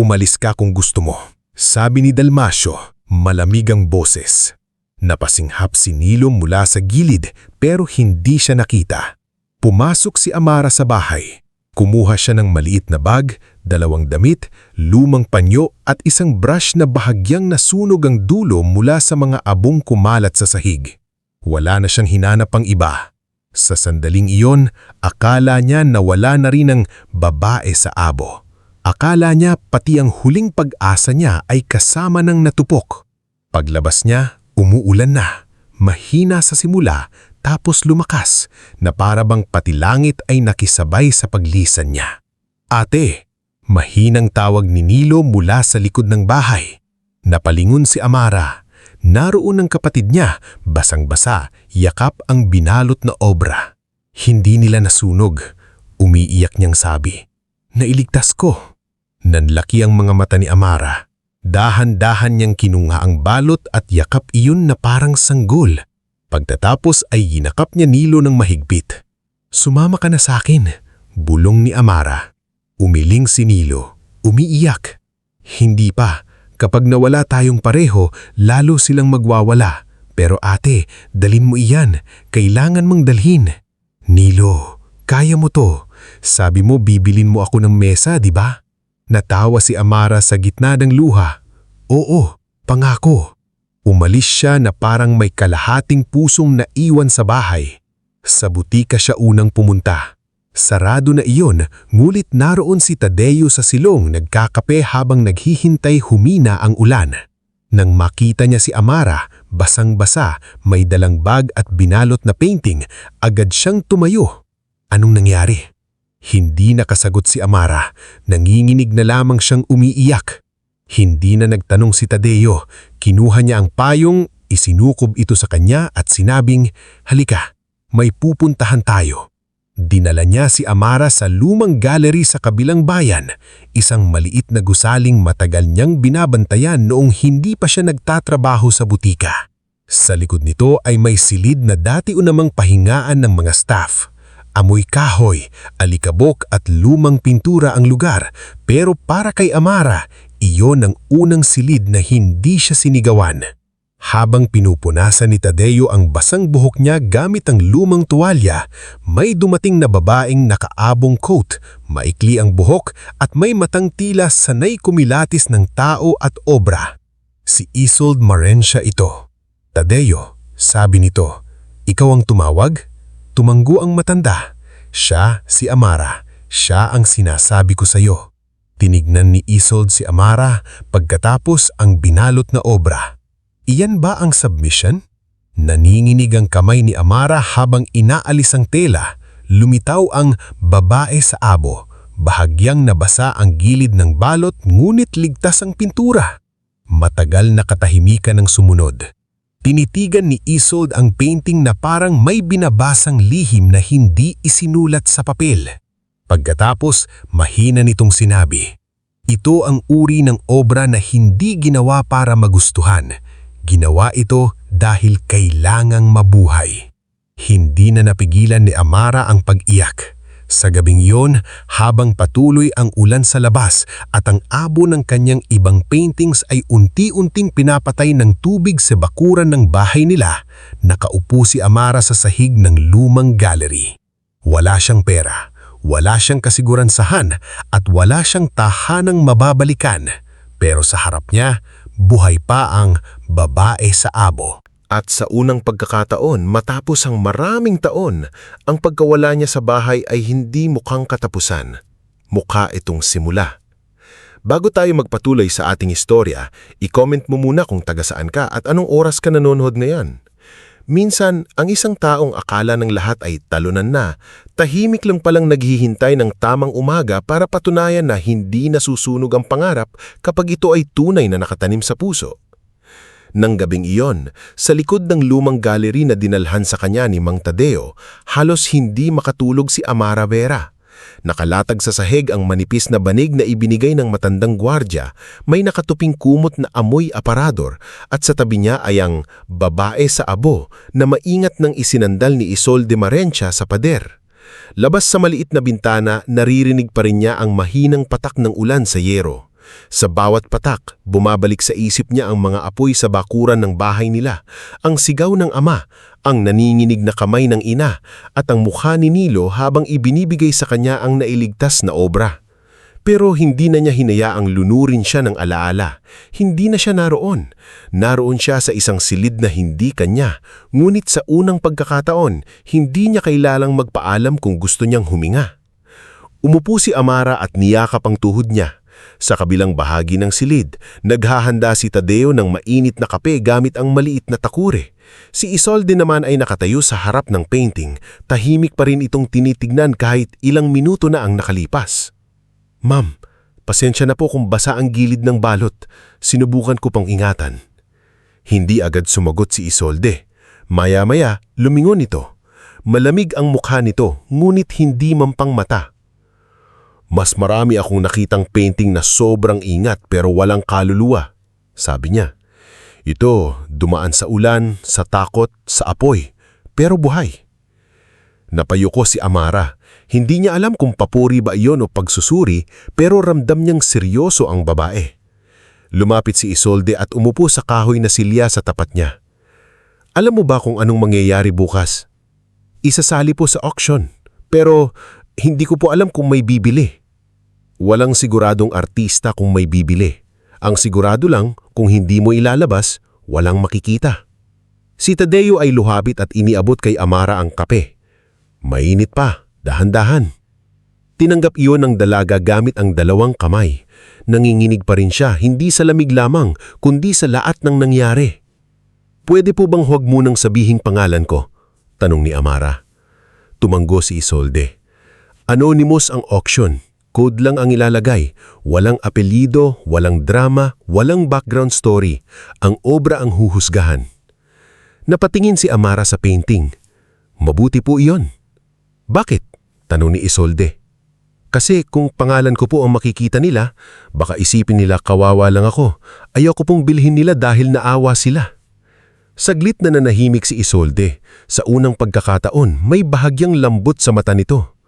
Umalis ka kung gusto mo, sabi ni Dalmasio, malamig ang boses. Napasinghap si Nilo mula sa gilid pero hindi siya nakita. Pumasok si Amara sa bahay. Kumuha siya ng maliit na bag, 2 damit, lumang panyo at isang brush na bahagyang nasunog ang dulo mula sa mga abong kumalat sa sahig. Wala na siyang hinanap pang iba. Sa sandaling iyon, akala niya na wala na rin ang babae sa abo. Akala niya pati ang huling pag-asa niya ay kasama ng natupok. Paglabas niya, umuulan na. Mahina sa simula, tapos lumakas na para bang pati langit ay nakisabay sa paglisan niya. Ate, mahinang tawag ni Nilo mula sa likod ng bahay. Napalingon si Amara. Naroon ang kapatid niya, basang-basa, yakap ang binalot na obra. Hindi nila nasunog. Umiiyak niyang sabi, "Nailigtas ko." Nanlaki ang mga mata ni Amara. Dahan-dahan niyang kinunga ang balot at yakap iyon na parang sanggol. Pagtatapos ay ginakap niya Nilo ng mahigpit. "Sumama ka na sa akin," bulong ni Amara. Umiling si Nilo, umiiyak. "Hindi pa. Kapag nawala tayong pareho, lalo silang magwawala. Pero ate, dalhin mo iyan. Kailangan mong dalhin." "Nilo, kaya mo to. Sabi mo bibilin mo ako ng mesa, di ba?" Natawa si Amara sa gitna ng luha. "Oo, pangako." Umalis siya na parang may kalahating pusong naiwan sa bahay. Sa butika siya unang pumunta. Sarado na iyon, ngulit naroon si Tadeo sa silong nagkakape habang naghihintay humina ang ulan. Nang makita niya si Amara, basang-basa, may dalang bag at binalot na painting, agad siyang tumayo. Anong nangyari? Hindi nakasagot si Amara, nanginginig na lamang siyang umiiyak. Hindi na nagtanong si Tadeo, kinuha niya ang payong, isinukob ito sa kanya at sinabing, "Halika, may pupuntahan tayo." Dinala niya si Amara sa lumang gallery sa kabilang bayan, isang maliit na gusaling matagal niyang binabantayan noong hindi pa siya nagtatrabaho sa butika. Sa likod nito ay may silid na dati unamang pahingaan ng mga staff. Amoy kahoy, alikabok at lumang pintura ang lugar, pero para kay Amara, iyon ang unang silid na hindi siya sinigawan. Habang pinupunasan ni Tadeo ang basang buhok niya gamit ang lumang tuwalya, may dumating na babaeng nakaabong coat, maikli ang buhok at may matang tila sanay kumilatis ng tao at obra. Si Isolde Marencia ito. "Tadeo," sabi nito, "ikaw ang tumawag?" Tumanggo ang matanda. "Siya, si Amara. Siya ang sinasabi ko sa iyo." Tinignan ni Isolde si Amara pagkatapos ang binalot na obra. Iyan ba ang submission? Naninginig ang kamay ni Amara habang inaalis ang tela. Lumitaw ang babae sa abo. Bahagyang nabasa ang gilid ng balot ngunit ligtas ang pintura. Matagal na katahimikan ang sumunod. Tinitigan ni Isolde ang painting na parang may binabasang lihim na hindi isinulat sa papel. Pagkatapos, mahina nitong sinabi, "Ito ang uri ng obra na hindi ginawa para magustuhan. Ginawa ito dahil kailangang mabuhay." Hindi na napigilan ni Amara ang pag-iyak. Sa gabing iyon, habang patuloy ang ulan sa labas at ang abo ng kanyang ibang paintings ay unti-unting pinapatay ng tubig sa bakuran ng bahay nila, nakaupo si Amara sa sahig ng lumang gallery. Wala siyang pera, wala siyang kasiguransahan at wala siyang tahanang mababalikan. Pero sa harap niya, buhay pa ang babae sa abo. At sa unang pagkakataon, matapos ang maraming taon, ang pagkawala niya sa bahay ay hindi mukhang katapusan. Mukha itong simula. Bago tayo magpatuloy sa ating istorya, i-comment mo muna kung taga saan ka at anong oras ka nanonood ngayon. Minsan, ang isang taong akala ng lahat ay talunan na, tahimik lang palang naghihintay ng tamang umaga para patunayan na hindi nasusunog ang pangarap kapag ito ay tunay na nakatanim sa puso. Nang gabing iyon, sa likod ng lumang gallery na dinalhan sa kanya ni Mang Tadeo, halos hindi makatulog si Amara Vera. Nakalatag sa sahig ang manipis na banig na ibinigay ng matandang gwardya, may nakatuping kumot na amoy aparador at sa tabi niya ay ang babae sa abo na maingat ng isinandal ni Isolde Marencha sa pader. Labas sa maliit na bintana, naririnig pa rin niya ang mahinang patak ng ulan sa yero. Sa bawat patak, bumabalik sa isip niya ang mga apoy sa bakuran ng bahay nila, ang sigaw ng ama, ang naninginig na kamay ng ina, at ang mukha ni Nilo habang ibinibigay sa kanya ang nailigtas na obra. Pero hindi na niya hinayaang lunurin siya ng alaala. Hindi na siya naroon. Naroon siya sa isang silid na hindi kanya, ngunit sa unang pagkakataon, hindi niya kailalang magpaalam kung gusto niyang huminga. Umupo si Amara at niyakap ang tuhod niya. Sa kabilang bahagi ng silid, naghahanda si Tadeo ng mainit na kape gamit ang maliit na takure. Si Isolde naman ay nakatayo sa harap ng painting, tahimik pa rin itong tinitignan kahit ilang minuto na ang nakalipas. "Ma'am, pasensya na po kung basa ang gilid ng balot. Sinubukan ko pang ingatan." Hindi agad sumagot si Isolde. Maya-maya, lumingon ito. Malamig ang mukha nito, ngunit hindi mampang mata. "Mas marami akong nakitang painting na sobrang ingat pero walang kaluluwa," sabi niya. "Ito, dumaan sa ulan, sa takot, sa apoy, pero buhay." Napayuko si Amara. Hindi niya alam kung papuri ba iyon o pagsusuri, pero ramdam niyang seryoso ang babae. Lumapit si Isolde at umupo sa kahoy na silya sa tapat niya. "Alam mo ba kung anong mangyayari bukas? Isasali po sa auction, pero hindi ko po alam kung may bibili." Walang siguradong artista kung may bibili. Ang sigurado lang, kung hindi mo ilalabas, walang makikita. Si Tadeo ay luhabit at iniabot kay Amara ang kape. Mainit pa, dahan-dahan. Tinanggap iyon ng dalaga gamit ang dalawang kamay. Nanginginig pa rin siya, hindi sa lamig lamang, kundi sa lahat ng nangyari. "Pwede po bang huwag munang sabihing pangalan ko?" tanong ni Amara. Tumanggo si Isolde. "Anonymous ang auction. Code lang ang ilalagay. Walang apelido, walang drama, walang background story. Ang obra ang huhusgahan." Napatingin si Amara sa painting. "Mabuti po iyon." "Bakit?" tanong ni Isolde. "Kasi kung pangalan ko po ang makikita nila, baka isipin nila kawawa lang ako. Ayoko pong bilhin nila dahil naawa sila." Saglit na nanahimik si Isolde. Sa unang pagkakataon, may bahagyang lambot sa mata nito.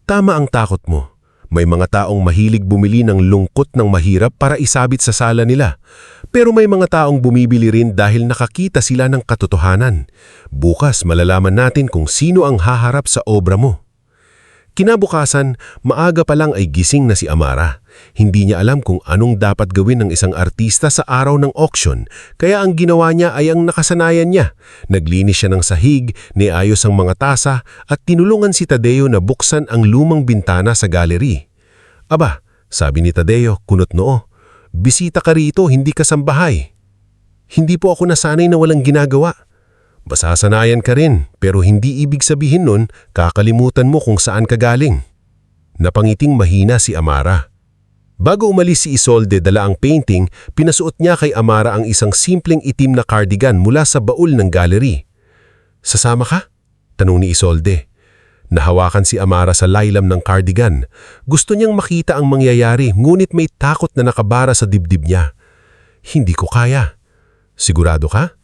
"Tama ang takot mo. May mga taong mahilig bumili ng lungkot ng mahirap para isabit sa sala nila. Pero may mga taong bumibili rin dahil nakakita sila ng katotohanan. Bukas malalaman natin kung sino ang haharap sa obra mo." Kinabukasan, maaga pa lang ay gising na si Amara. Hindi niya alam kung anong dapat gawin ng isang artista sa araw ng auction, kaya ang ginawa niya ay ang nakasanayan niya. Naglinis siya ng sahig, niayos ang mga tasa at tinulungan si Tadeo na buksan ang lumang bintana sa gallery. "Aba," sabi ni Tadeo, kunot noo, "bisita ka rito, hindi ka sambahay." "Hindi po ako nasanay na walang ginagawa." "Masasanayan ka rin, pero hindi ibig sabihin nun kakalimutan mo kung saan ka galing." Napangiting mahina si Amara. Bago umalis si Isolde dala ang painting, pinasuot niya kay Amara ang isang simpleng itim na cardigan mula sa baul ng gallery. "Sasama ka?" tanong ni Isolde. Nahawakan si Amara sa laylam ng cardigan. Gusto niyang makita ang mangyayari, ngunit may takot na nakabara sa dibdib niya. "Hindi ko kaya." "Sigurado ka?"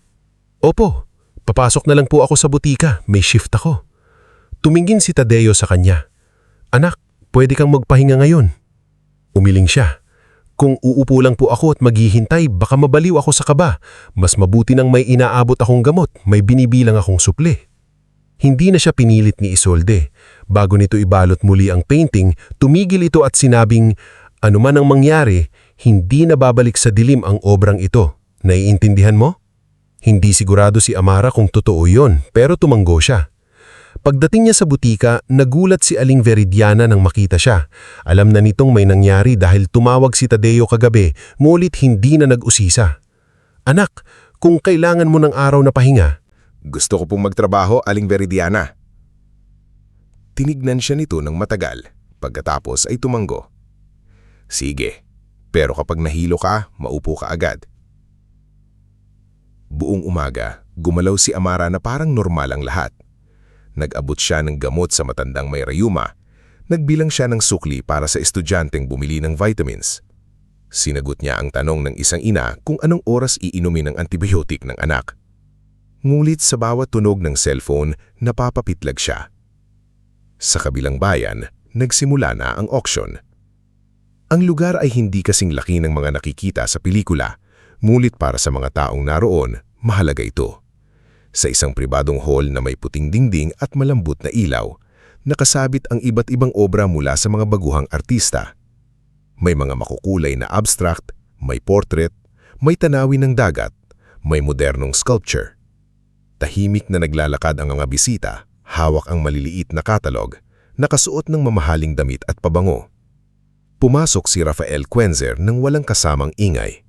"Opo. Papasok na lang po ako sa butika, may shift ako." Tumingin si Tadeo sa kanya. "Anak, pwede kang magpahinga ngayon." Umiling siya. "Kung uupo lang po ako at maghihintay, baka mabaliw ako sa kaba. Mas mabuti nang may inaabot akong gamot, may binibilang akong supli." Hindi na siya pinilit ni Isolde. Bago nito ibalot muli ang painting, tumigil ito at sinabing, "Anuman ang mangyari, hindi na babalik sa dilim ang obrang ito. Naiintindihan mo?" Hindi sigurado si Amara kung totoo yon, pero tumanggo siya. Pagdating niya sa butika, nagulat si Aling Veridiana nang makita siya. Alam na nitong may nangyari dahil tumawag si Tadeo kagabi, ngunit hindi na nag-usisa. "Anak, kung kailangan mo ng araw na pahinga." "Gusto ko pong magtrabaho, Aling Veridiana." Tinignan siya nito ng matagal. Pagkatapos ay tumanggo. "Sige, pero kapag nahilo ka, maupo ka agad." Buong umaga, gumalaw si Amara na parang normal ang lahat. Nag-abot siya ng gamot sa matandang may rayuma. Nagbilang siya ng sukli para sa estudyanteng bumili ng vitamins. Sinagot niya ang tanong ng isang ina kung anong oras iinumin ang antibiotic ng anak. Ngulit sa bawat tunog ng cellphone, napapapitlag siya. Sa kabilang bayan, nagsimula na ang auction. Ang lugar ay hindi kasing laki ng mga nakikita sa pelikula, ngunit para sa mga taong naroon, mahalaga ito. Sa isang pribadong hall na may puting dingding at malambot na ilaw, nakasabit ang iba't ibang obra mula sa mga baguhang artista. May mga makukulay na abstract, may portrait, may tanawin ng dagat, may modernong sculpture. Tahimik na naglalakad ang mga bisita, hawak ang maliliit na katalog, nakasuot ng mamahaling damit at pabango. Pumasok si Rafael Quenzer nang walang kasamang ingay.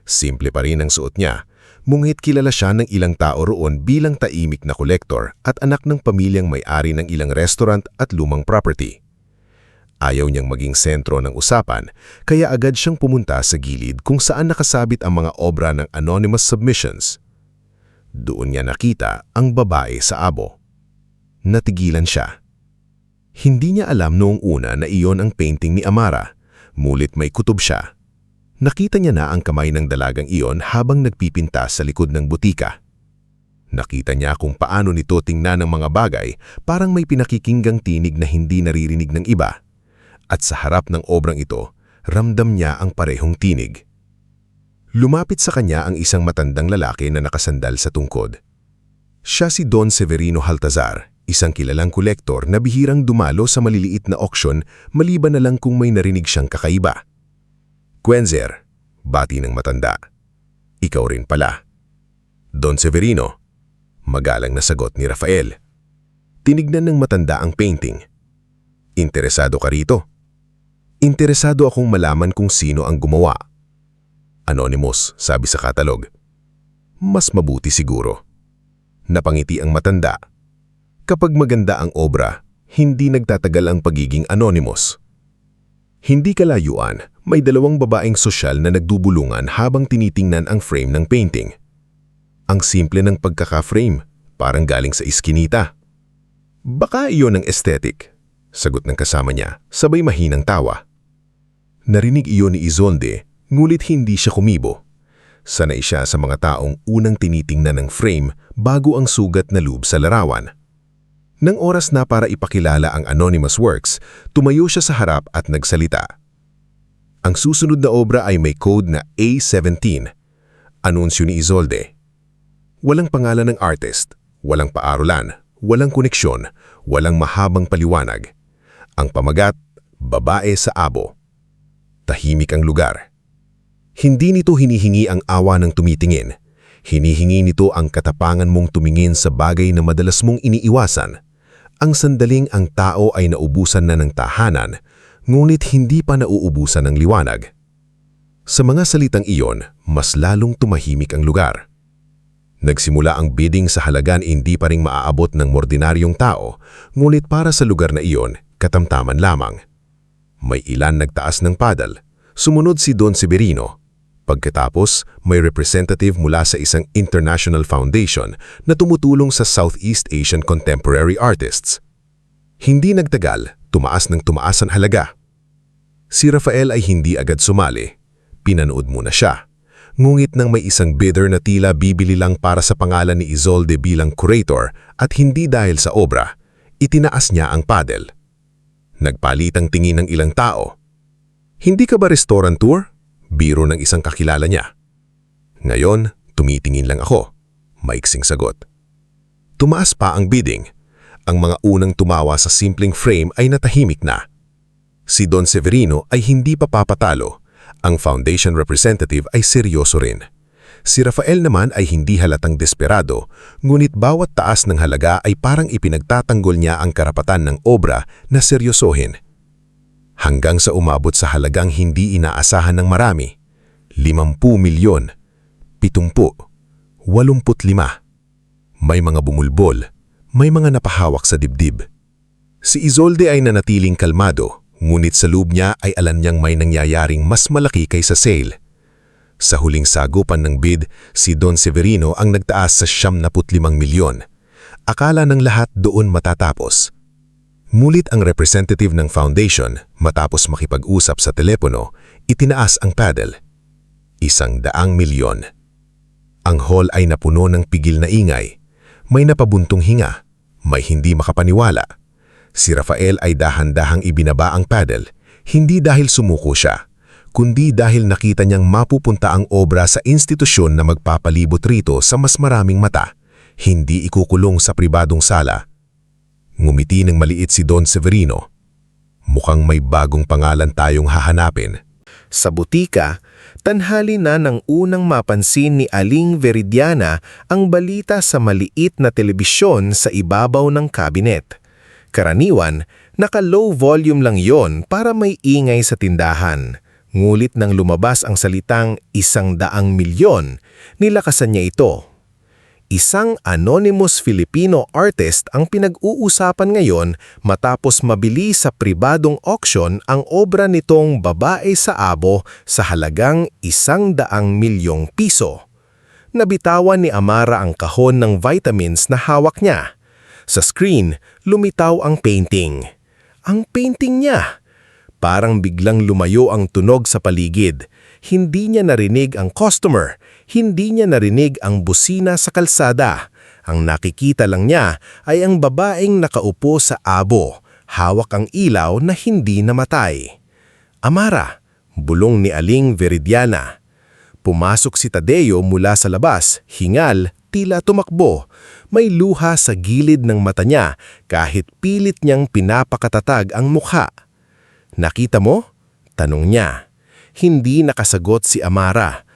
Simple pa rin ang suot niya, ngunit kilala siya ng ilang tao roon bilang taimik na kolektor at anak ng pamilyang may-ari ng ilang restaurant at lumang property. Ayaw niyang maging sentro ng usapan, kaya agad siyang pumunta sa gilid kung saan nakasabit ang mga obra ng anonymous submissions. Doon niya nakita ang babae sa abo. Natigilan siya. Hindi niya alam noong una na iyon ang painting ni Amara, mulit may kutob siya. Nakita niya na ang kamay ng dalagang iyon habang nagpipinta sa likod ng butika. Nakita niya kung paano nito tingnan ng mga bagay, parang may pinakikinggang tinig na hindi naririnig ng iba. At sa harap ng obrang ito, ramdam niya ang parehong tinig. Lumapit sa kanya ang isang matandang lalaki na nakasandal sa tungkod. Siya si Don Severino Haltazar, isang kilalang kolektor na bihirang dumalo sa maliliit na auction maliban na lang kung may narinig siyang kakaiba. Quenzer, bati ng matanda. Ikaw rin pala. Don Severino, magalang na sagot ni Rafael. Tinignan ng matanda ang painting. Interesado ka rito? Interesado akong malaman kung sino ang gumawa. Anonymous, sabi sa katalog. Mas mabuti siguro. Napangiti ang matanda. Kapag maganda ang obra, hindi nagtatagal ang pagiging anonymous. Hindi kalayuan, may dalawang babaeng sosyal na nagdubulungan habang tinitingnan ang frame ng painting. Ang simple ng pagkaka-frame, parang galing sa iskinita. Baka iyon ang aesthetic, sagot ng kasama niya, sabay mahinang tawa. Narinig iyon ni Isolde, ngulit hindi siya kumibo. Sanay siya sa mga taong unang tinitingnan ng frame bago ang sugat na loob sa larawan. Nang oras na para ipakilala ang anonymous works, tumayo siya sa harap at nagsalita. Ang susunod na obra ay may code na A17. Anunsyo ni Isolde. Walang pangalan ng artist, walang paaralan, walang koneksyon, walang mahabang paliwanag. Ang pamagat, babae sa abo. Tahimik ang lugar. Hindi nito hinihingi ang awa ng tumitingin. Hinihingi nito ang katapangan mong tumingin sa bagay na madalas mong iniiwasan. Ang sandaling ang tao ay naubusan na ng tahanan, ngunit hindi pa nauubusan ng liwanag. Sa mga salitang iyon, mas lalong tumahimik ang lugar. Nagsimula ang bidding sa halagan hindi pa ring maaabot ng ordinaryong tao, ngunit para sa lugar na iyon, katamtaman lamang. May ilan nagtaas ng padal, sumunod si Don Severino. Pagkatapos, may representative mula sa isang international foundation na tumutulong sa Southeast Asian contemporary artists. Hindi nagtagal, tumaas ng tumaas ang halaga. Si Rafael ay hindi agad sumali. Pinanood muna siya. Ngunit nang may isang bidder na tila bibili lang para sa pangalan ni Isolde bilang curator at hindi dahil sa obra, itinaas niya ang padel. Nagpalitang tingin ng ilang tao. Hindi ka ba restaurateur? Biro ng isang kakilala niya. Ngayon, tumitingin lang ako. Maiksing sagot. Tumaas pa ang bidding. Ang mga unang tumawa sa simpleng frame ay natahimik na. Si Don Severino ay hindi pa papatalo. Ang foundation representative ay seryoso rin. Si Rafael naman ay hindi halatang desperado, ngunit bawat taas ng halaga ay parang ipinagtatanggol niya ang karapatan ng obra na seryosohin. Hanggang sa umabot sa halagang hindi inaasahan ng marami, 50 milyon, 70, 85. May mga bumulbol, may mga napahawak sa dibdib. Si Isolde ay nanatiling kalmado, ngunit sa loob niya ay alam niyang may nangyayaring mas malaki kaysa sale. Sa huling sagupan ng bid, si Don Severino ang nagtaas sa 75 milyon. Akala ng lahat doon matatapos. Ngulit ang representative ng foundation matapos makipag-usap sa telepono, itinaas ang paddle. 100 milyon. Ang hall ay napuno ng pigil na ingay. May napabuntong hinga. May hindi makapaniwala. Si Rafael ay dahan-dahang ibinaba ang paddle, hindi dahil sumuko siya, kundi dahil nakita niyang mapupunta ang obra sa institusyon na magpapalibot rito sa mas maraming mata, hindi ikukulong sa pribadong sala. Ngumiti ng maliit si Don Severino. Mukhang may bagong pangalan tayong hahanapin. Sa butika, tanhali na nang unang mapansin ni Aling Veridiana ang balita sa maliit na telebisyon sa ibabaw ng kabinet. Karaniwan, naka-low volume lang yon para may ingay sa tindahan. Ngulit nang lumabas ang salitang 100 milyon, nilakasan niya ito. Isang anonymous Filipino artist ang pinag-uusapan ngayon matapos mabili sa pribadong auction ang obra nitong Babae sa Abo sa halagang 100 milyong piso. Nabitawan ni Amara ang kahon ng vitamins na hawak niya. Sa screen, lumitaw ang painting. Ang painting niya! Parang biglang lumayo ang tunog sa paligid. Hindi niya narinig ang customer. Hindi niya narinig ang busina sa kalsada. Ang nakikita lang niya ay ang babaeng nakaupo sa abo, hawak ang ilaw na hindi namatay. Amara, bulong ni Aling Veridiana. Pumasok si Tadeo mula sa labas, hingal, tila tumakbo. May luha sa gilid ng mata niya kahit pilit niyang pinapakatatag ang mukha. Nakita mo? Tanong niya. Hindi nakasagot si Amara.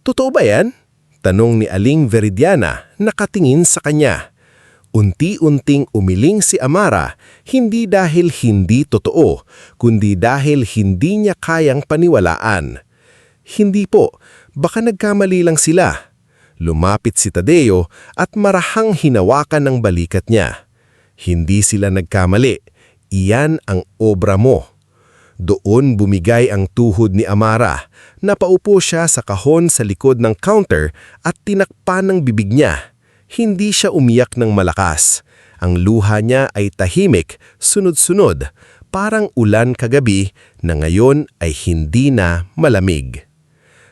Totoo ba yan? Tanong ni Aling Veridiana, nakatingin sa kanya. Unti-unting umiling si Amara, hindi dahil hindi totoo, kundi dahil hindi niya kayang paniwalaan. Hindi po, baka nagkamali lang sila. Lumapit si Tadeo at marahang hinawakan ng balikat niya. Hindi sila nagkamali. Iyan ang obra mo. Doon bumigay ang tuhod ni Amara. Napaupo siya sa kahon sa likod ng counter at tinakpan ng bibig niya. Hindi siya umiyak ng malakas. Ang luha niya ay tahimik, sunod-sunod, parang ulan kagabi na ngayon ay hindi na malamig.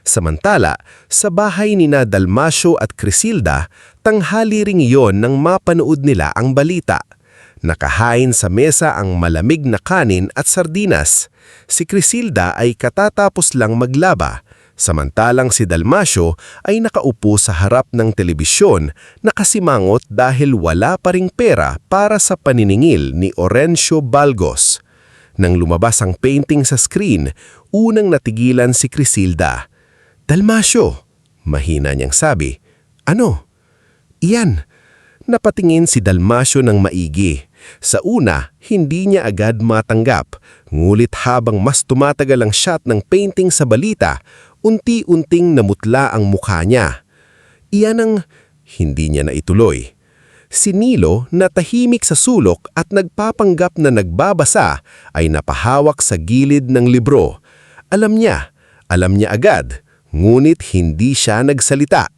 Samantala, sa bahay ni na Dalmasio at Crisilda, tanghali ring iyon nang mapanood nila ang balita. Nakahain sa mesa ang malamig na kanin at sardinas. Si Crisilda ay katatapos lang maglaba, samantalang si Dalmasio ay nakaupo sa harap ng telebisyon nakasimangot dahil wala pa ring pera para sa paniningil ni Orencio Balgos. Nang lumabas ang painting sa screen, unang natigilan si Crisilda. Dalmasio, mahina niyang sabi. Ano? Iyan. Napatingin si Dalmasio ng maigi. Sa una, hindi niya agad matanggap, ngulit habang mas tumatagal ang shot ng painting sa balita, unti-unting namutla ang mukha niya. Iyan ang hindi niya na ituloy. Si Nilo na tahimik sa sulok at nagpapanggap na nagbabasa ay napahawak sa gilid ng libro. Alam niya agad, ngunit hindi siya nagsalita.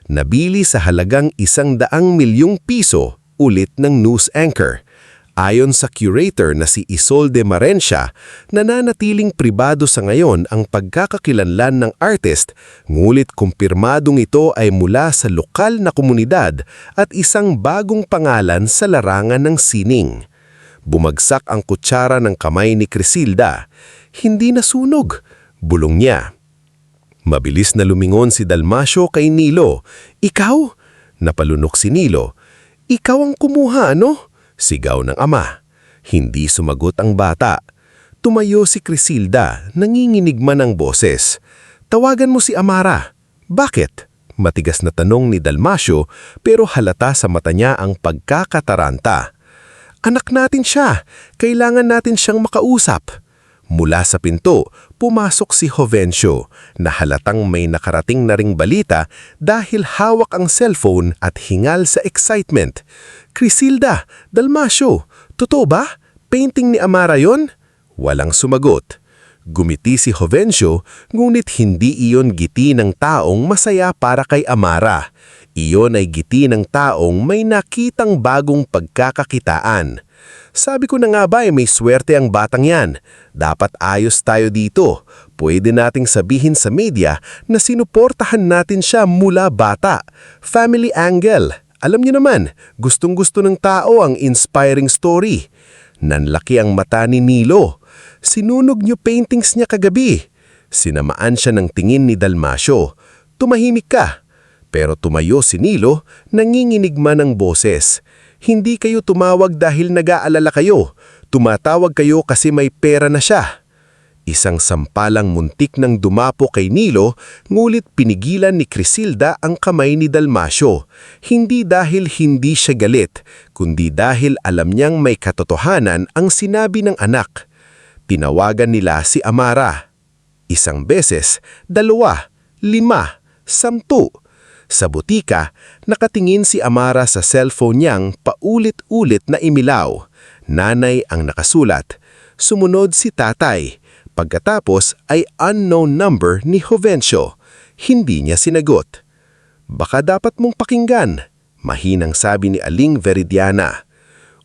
Nabili sa halagang 100 milyong piso ulit ng news anchor. Ayon sa curator na si Isolde Marencia, nananatiling pribado sa ngayon ang pagkakakilanlan ng artist, ngulit kumpirmadong ito ay mula sa lokal na komunidad at isang bagong pangalan sa larangan ng sining. Bumagsak ang kutsara ng kamay ni Crisilda. Hindi nasunog, bulong niya. Mabilis na lumingon si Dalmasio kay Nilo. Ikaw? Napalunok si Nilo. Ikaw ang kumuha, ano? Sigaw ng ama. Hindi sumagot ang bata. Tumayo si Crisilda, nanginginig man ang boses. Tawagan mo si Amara. Bakit? Matigas na tanong ni Dalmasio pero halata sa mata niya ang pagkakataranta. Anak natin siya. Kailangan natin siyang makausap. Mula sa pinto, pumasok si Jovencio na halatang may nakarating na ring balita dahil hawak ang cellphone at hingal sa excitement. Crisilda, Dalmasio, totoo ba? Painting ni Amara yon? Walang sumagot. Gumiti si Jovencio, ngunit hindi iyon giti ng taong masaya para kay Amara. Iyon ay ngiti ng taong may nakitang bagong pagkakakitaan. Sabi ko na nga ba may swerte ang batang yan. Dapat ayos tayo dito. Pwede nating sabihin sa media na sinuportahan natin siya mula bata. Family angle. Alam niyo naman, gustong-gusto ng tao ang inspiring story. Nanlaki ang mata ni Nilo. Sinunog niyo paintings niya kagabi. Sinamaan siya ng tingin ni Dalmasio. Tumahimik ka. Pero tumayo si Nilo, nanginginig man ang boses. Hindi kayo tumawag dahil nag-aalala kayo. Tumatawag kayo kasi may pera na siya. Isang sampalang muntik nang dumapo kay Nilo, ngulit pinigilan ni Crisilda ang kamay ni Dalmasio. Hindi dahil hindi siya galit, kundi dahil alam niyang may katotohanan ang sinabi ng anak. Tinawagan nila si Amara. 1 beses, 2, 5, 10. Sa butika, nakatingin si Amara sa cellphone niyang paulit-ulit na imilaw. Nanay ang nakasulat. Sumunod si tatay. Pagkatapos ay unknown number ni Jovencio. Hindi niya sinagot. Baka dapat mong pakinggan, mahinang sabi ni Aling Veridiana.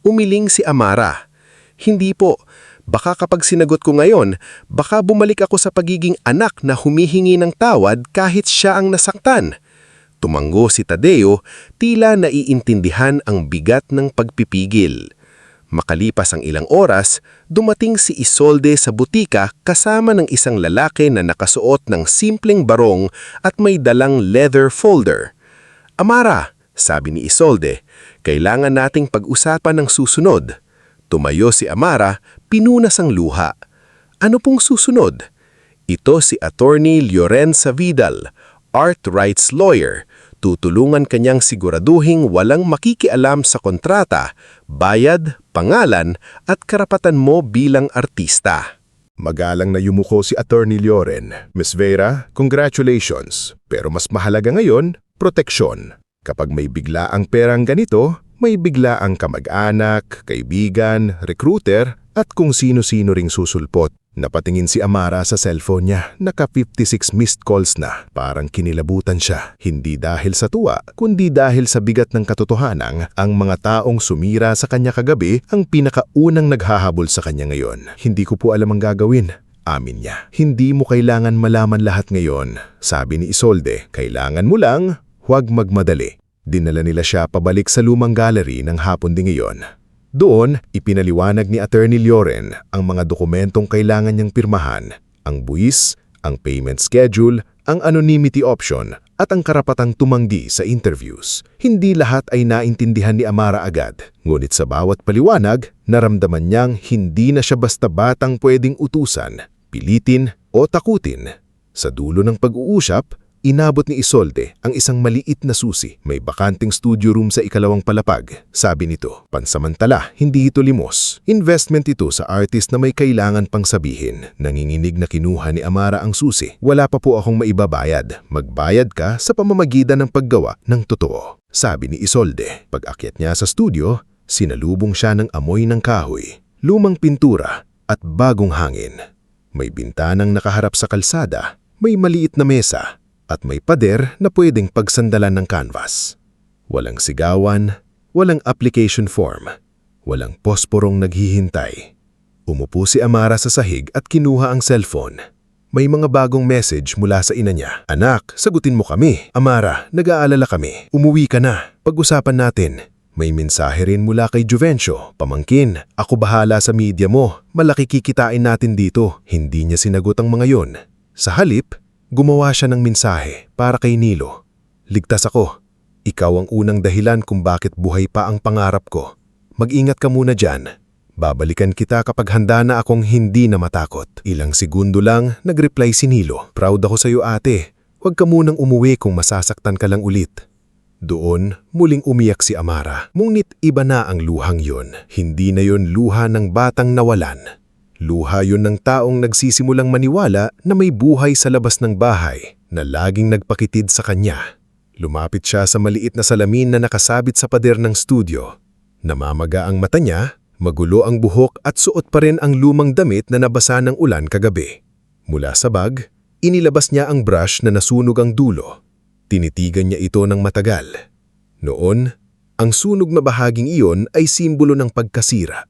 Umiling si Amara. Hindi po. Baka kapag sinagot ko ngayon, baka bumalik ako sa pagiging anak na humihingi ng tawad kahit siya ang nasaktan. Tumango si Tadeo, tila naiintindihan ang bigat ng pagpipigil. Makalipas ang ilang oras, dumating si Isolde sa butika kasama ng isang lalaki na nakasuot ng simpleng barong at may dalang leather folder. Amara, sabi ni Isolde, kailangan nating pag-usapan ng susunod. Tumayo si Amara, pinunas ang luha. Ano pong susunod? Ito si Attorney Llorenza Vidal, art rights lawyer. Tutulungan kanyang siguraduhing walang makikialam sa kontrata, bayad, pangalan at karapatan mo bilang artista. Magalang na yumuko si Attorney Lloren. Miss Vera, congratulations. Pero mas mahalaga ngayon, proteksyon. Kapag may bigla ang perang ganito, may bigla ang kamag-anak, kaibigan, recruiter at kung sino-sino ring susulpot. Napatingin si Amara sa cellphone niya, naka 56 missed calls na. Parang kinilabutan siya, hindi dahil sa tuwa, kundi dahil sa bigat ng katotohanang ang mga taong sumira sa kanya kagabi ang pinakaunang naghahabol sa kanya ngayon. Hindi ko po alam ang gagawin. Amin niya. Hindi mo kailangan malaman lahat ngayon. Sabi ni Isolde, kailangan mo lang, huwag magmadali. Dinala nila siya pabalik sa lumang gallery ng hapon din ngayon. Doon, ipinaliwanag ni Attorney Lloren ang mga dokumentong kailangan niyang pirmahan, ang buwis, ang payment schedule, ang anonymity option, at ang karapatang tumanggi sa interviews. Hindi lahat ay naintindihan ni Amara agad, ngunit sa bawat paliwanag, naramdaman niyang hindi na siya basta batang pwedeng utusan, pilitin o takutin. Sa dulo ng pag-uusap, inabot ni Isolde ang isang maliit na susi. May bakanting studio room sa ikalawang palapag. Sabi nito, pansamantala, hindi ito limos. Investment ito sa artist na may kailangan pang sabihin. Nanginginig na kinuha ni Amara ang susi. Wala pa po akong maibabayad. Magbayad ka sa pamamagitan ng paggawa ng totoo. Sabi ni Isolde. Pag-akyat niya sa studio, sinalubong siya ng amoy ng kahoy, lumang pintura at bagong hangin. May bintanang nakaharap sa kalsada, may maliit na mesa, at may pader na pwedeng pagsandalan ng canvas. Walang sigawan, walang application form, walang posporong naghihintay. Umupo si Amara sa sahig at kinuha ang cellphone. May mga bagong message mula sa ina niya. Anak, sagutin mo kami. Amara, nag-aalala kami. Umuwi ka na. Pag-usapan natin. May mensahe rin mula kay Jovencio. Pamangkin, ako bahala sa media mo. Malaki kikitain natin dito. Hindi niya sinagot ang mga yon. Sa halip, gumawa siya ng mensahe para kay Nilo. Ligtas ako. Ikaw ang unang dahilan kung bakit buhay pa ang pangarap ko. Mag-ingat ka muna dyan. Babalikan kita kapag handa na akong hindi na matakot. Ilang segundo lang, nag-reply si Nilo. Proud ako sa iyo ate. Huwag ka munang umuwi kung masasaktan ka lang ulit. Doon, muling umiyak si Amara. Ngunit iba na ang luhang yon. Hindi na yon luha ng batang nawalan. Luha yun ng taong nagsisimulang maniwala na may buhay sa labas ng bahay na laging nagpakitid sa kanya. Lumapit siya sa maliit na salamin na nakasabit sa pader ng studio. Namamaga ang mata niya, magulo ang buhok at suot pa rin ang lumang damit na nabasa ng ulan kagabi. Mula sa bag, inilabas niya ang brush na nasunog ang dulo. Tinitigan niya ito ng matagal. Noon, ang sunog na bahaging iyon ay simbolo ng pagkasira.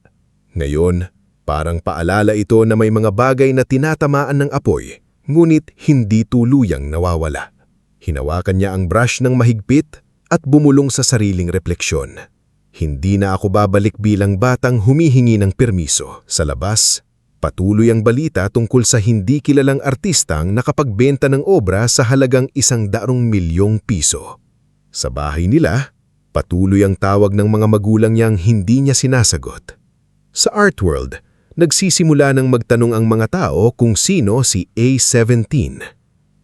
Ngayon, parang paalala ito na may mga bagay na tinatamaan ng apoy, ngunit hindi tuluyang nawawala. Hinawakan niya ang brush ng mahigpit at bumulong sa sariling refleksyon. Hindi na ako babalik bilang batang humihingi ng permiso. Sa labas, patuloy ang balita tungkol sa hindi kilalang artistang nakapagbenta ng obra sa halagang 100 milyong piso. Sa bahay nila, patuloy ang tawag ng mga magulang niyang hindi niya sinasagot. Sa art world, nagsisimula ng magtanong ang mga tao kung sino si A17.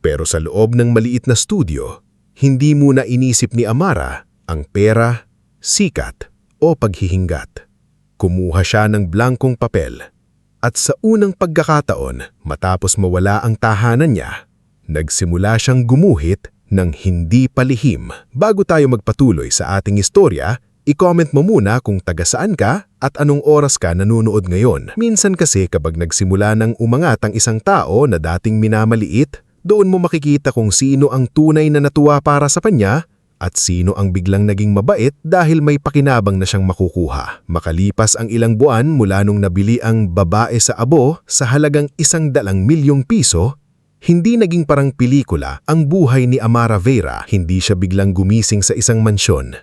Pero sa loob ng maliit na studio, hindi muna inisip ni Amara ang pera, sikat o paghihinggat. Kumuha siya ng blankong papel at sa unang pagkakataon matapos mawala ang tahanan niya, nagsimula siyang gumuhit ng hindi palihim. Bago tayo magpatuloy sa ating istorya, i-comment mo muna kung taga saan ka at anong oras ka nanonood ngayon. Minsan kasi kapag nagsimula ng umangat ang isang tao na dating minamaliit, doon mo makikita kung sino ang tunay na natuwa para sa kanya at sino ang biglang naging mabait dahil may pakinabang na siyang makukuha. Makalipas ang ilang buwan mula nung nabili ang babae sa abo sa halagang 100 milyong piso, hindi naging parang pelikula ang buhay ni Amara Vera. Hindi siya biglang gumising sa isang mansyon.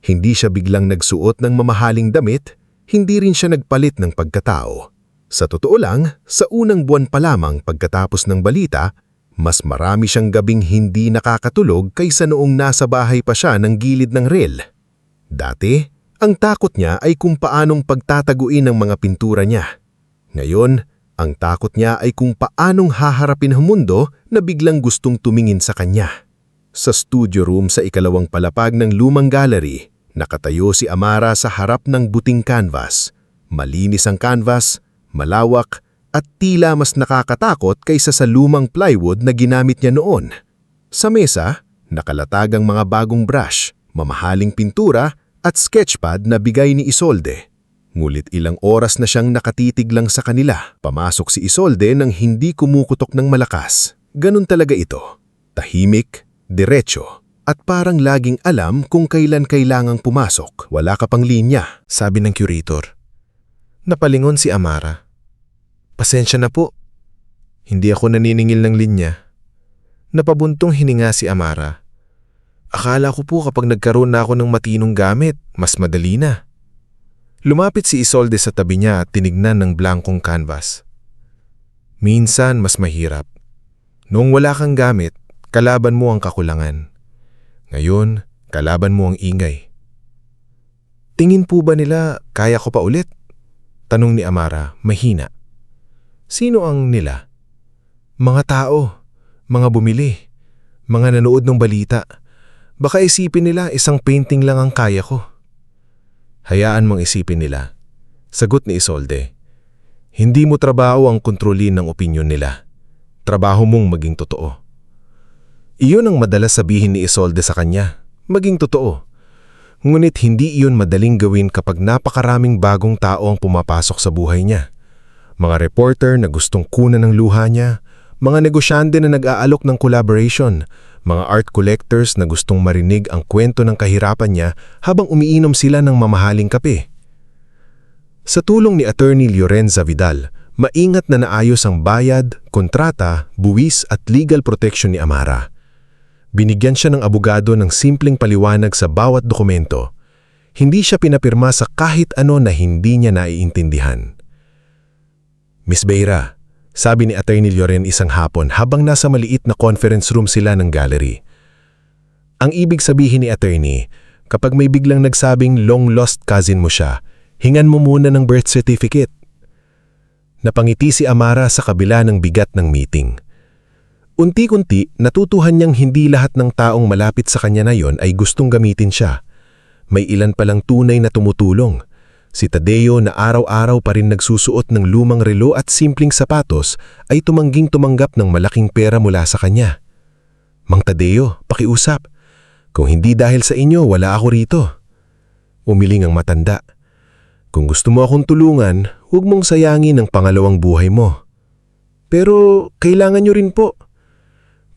Hindi siya biglang nagsuot ng mamahaling damit. Hindi rin siya nagpalit ng pagkatao. Sa totoo lang, sa unang buwan pa lamang pagkatapos ng balita, mas marami siyang gabing hindi nakakatulog kaysa noong nasa bahay pa siya ng gilid ng rel. Dati, ang takot niya ay kung paanong pagtataguin ang mga pintura niya. Ngayon, ang takot niya ay kung paanong haharapin ang mundo na biglang gustong tumingin sa kanya. Sa studio room sa ikalawang palapag ng lumang gallery, nakatayo si Amara sa harap ng buting canvas. Malinis ang canvas, malawak, at tila mas nakakatakot kaysa sa lumang plywood na ginamit niya noon. Sa mesa, nakalatag ang mga bagong brush, mamahaling pintura at sketchpad na bigay ni Isolde. Ngulit ilang oras na siyang nakatitig lang sa kanila. Pamasok si Isolde nang hindi kumukutok ng malakas. Ganun talaga ito. Tahimik, diretso, at parang laging alam kung kailan kailangang pumasok. Wala ka pang linya, sabi ng curator. Napalingon si Amara. Pasensya na po. Hindi ako naniningil ng linya. Napabuntong hininga si Amara. Akala ko po kapag nagkaroon na ako ng matinong gamit, mas madali na. Lumapit si Isolde sa tabi niya at tinignan ng blankong canvas. Minsan mas mahirap. Noong wala kang gamit, kalaban mo ang kakulangan. Ngayon, kalaban mo ang ingay. Tingin po ba nila kaya ko pa ulit? Tanong ni Amara, mahina. Sino ang nila? Mga tao, mga bumili, mga nanood ng balita. Baka isipin nila isang painting lang ang kaya ko. Hayaan mong isipin nila. Sagot ni Isolde. Hindi mo trabaho ang kontrolin ng opinyon nila. Trabaho mong maging totoo. Iyon ang madalas sabihin ni Isolde sa kanya, maging totoo. Ngunit hindi iyon madaling gawin kapag napakaraming bagong tao ang pumapasok sa buhay niya. Mga reporter na gustong kunan ng luha niya, mga negosyante na nag-aalok ng collaboration, mga art collectors na gustong marinig ang kwento ng kahirapan niya habang umiinom sila ng mamahaling kape. Sa tulong ni Attorney Lorenza Vidal, maingat na naayos ang bayad, kontrata, buwis at legal protection ni Amara. Binigyan siya ng abogado ng simpleng paliwanag sa bawat dokumento. Hindi siya pinapirma sa kahit ano na hindi niya naiintindihan. Miss Beira, sabi ni Attorney Loren isang hapon habang nasa maliit na conference room sila ng gallery. Ang ibig sabihin ni Attorney, kapag may biglang nagsabing long-lost cousin mo siya, hingan mo muna ng birth certificate. Napangiti si Amara sa kabila ng bigat ng meeting. Unti-unti, natutuhan niyang hindi lahat ng taong malapit sa kanya na yon ay gustong gamitin siya. May ilan palang tunay na tumutulong. Si Tadeo na araw-araw pa rin nagsusuot ng lumang relo at simpleng sapatos ay tumangging-tumanggap ng malaking pera mula sa kanya. Mang Tadeo, pakiusap. Kung hindi dahil sa inyo, wala ako rito. Umiling ang matanda. Kung gusto mo akong tulungan, huwag mong sayangin ang pangalawang buhay mo. Pero kailangan nyo rin po.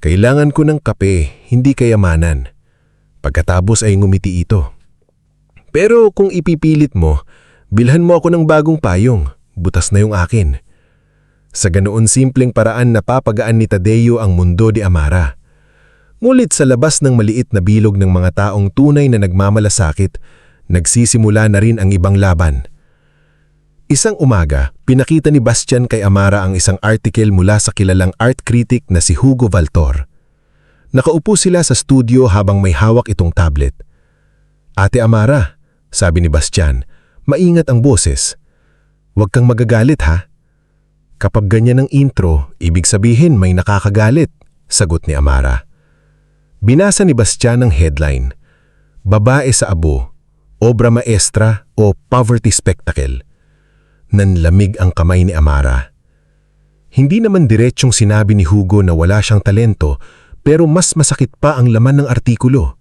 Kailangan ko ng kape, hindi kayamanan. Pagkatapos ay ngumiti ito. Pero kung ipipilit mo, bilhan mo ako ng bagong payong, butas na yung akin. Sa ganoon simpleng paraan napapagaan ni Tadeo ang mundo ni Amara. Ngunit sa labas ng maliit na bilog ng mga taong tunay na nagmamalasakit, nagsisimula na rin ang ibang laban. Isang umaga, pinakita ni Bastian kay Amara ang isang article mula sa kilalang art critic na si Hugo Valtor. Nakaupo sila sa studio habang may hawak itong tablet. "Ate Amara," sabi ni Bastian, maingat ang boses. "Huwag kang magagalit ha. Kapag ganyan ang intro, ibig sabihin may nakakagalit," sagot ni Amara. Binasa ni Bastian ang headline, "Babae sa abo, obra maestra o poverty spectacle." Nanlamig ang kamay ni Amara. Hindi naman diretsyong sinabi ni Hugo na wala siyang talento, pero mas masakit pa ang laman ng artikulo.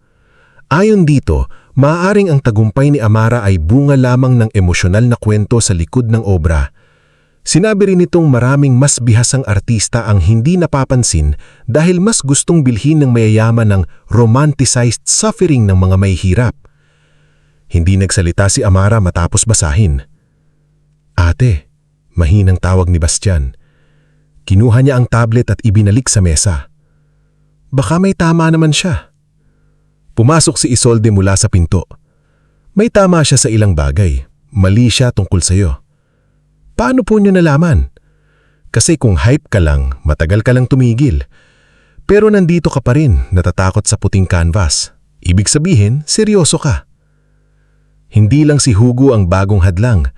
Ayon dito, maaaring ang tagumpay ni Amara ay bunga lamang ng emosyonal na kwento sa likod ng obra. Sinabi rin nitong maraming mas bihasang artista ang hindi napapansin dahil mas gustong bilhin ng mayayaman ng romanticized suffering ng mga mahihirap. Hindi nagsalita si Amara matapos basahin. "Ate," mahinang tawag ni Bastian. Kinuha niya ang tablet at ibinalik sa mesa. Baka may tama naman siya. Pumasok si Isolde mula sa pinto. "May tama siya sa ilang bagay. Mali siya tungkol sa'yo." "Paano po niyo nalaman?" "Kasi kung hype ka lang, matagal ka lang tumigil. Pero nandito ka pa rin, natatakot sa puting canvas. Ibig sabihin, seryoso ka." Hindi lang si Hugo ang bagong hadlang.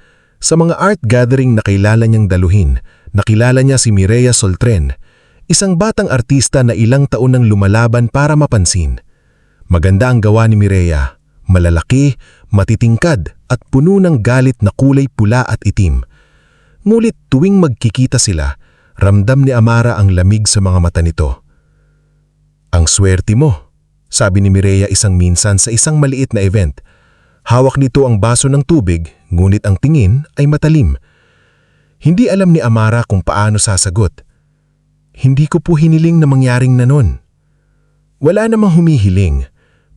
Sa mga art gathering na kilala niyang daluhin, nakilala niya si Mireya Soltren, isang batang artista na ilang taon nang lumalaban para mapansin. Maganda ang gawa ni Mireya, malalaki, matitingkad at puno ng galit na kulay pula at itim. Ngunit tuwing magkikita sila, ramdam ni Amara ang lamig sa mga mata nito. "Ang swerte mo," sabi ni Mireya isang minsan sa isang maliit na event. Hawak nito ang baso ng tubig, ngunit ang tingin ay matalim. Hindi alam ni Amara kung paano sasagot. "Hindi ko po hiniling na mangyaring nanon." Wala namang humihiling,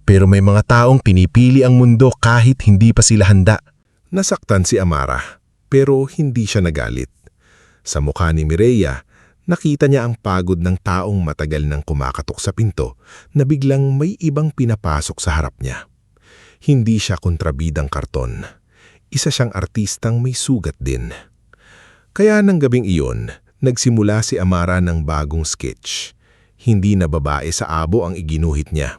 pero may mga taong pinipili ang mundo kahit hindi pa sila handa. Nasaktan si Amara, pero hindi siya nagalit. Sa mukha ni Mireya, nakita niya ang pagod ng taong matagal nang kumakatok sa pinto na biglang may ibang pinapasok sa harap niya. Hindi siya kontrabidang karton. Isa siyang artistang may sugat din. Kaya ng gabing iyon, nagsimula si Amara ng bagong sketch. Hindi na babae sa abo ang iginuhit niya.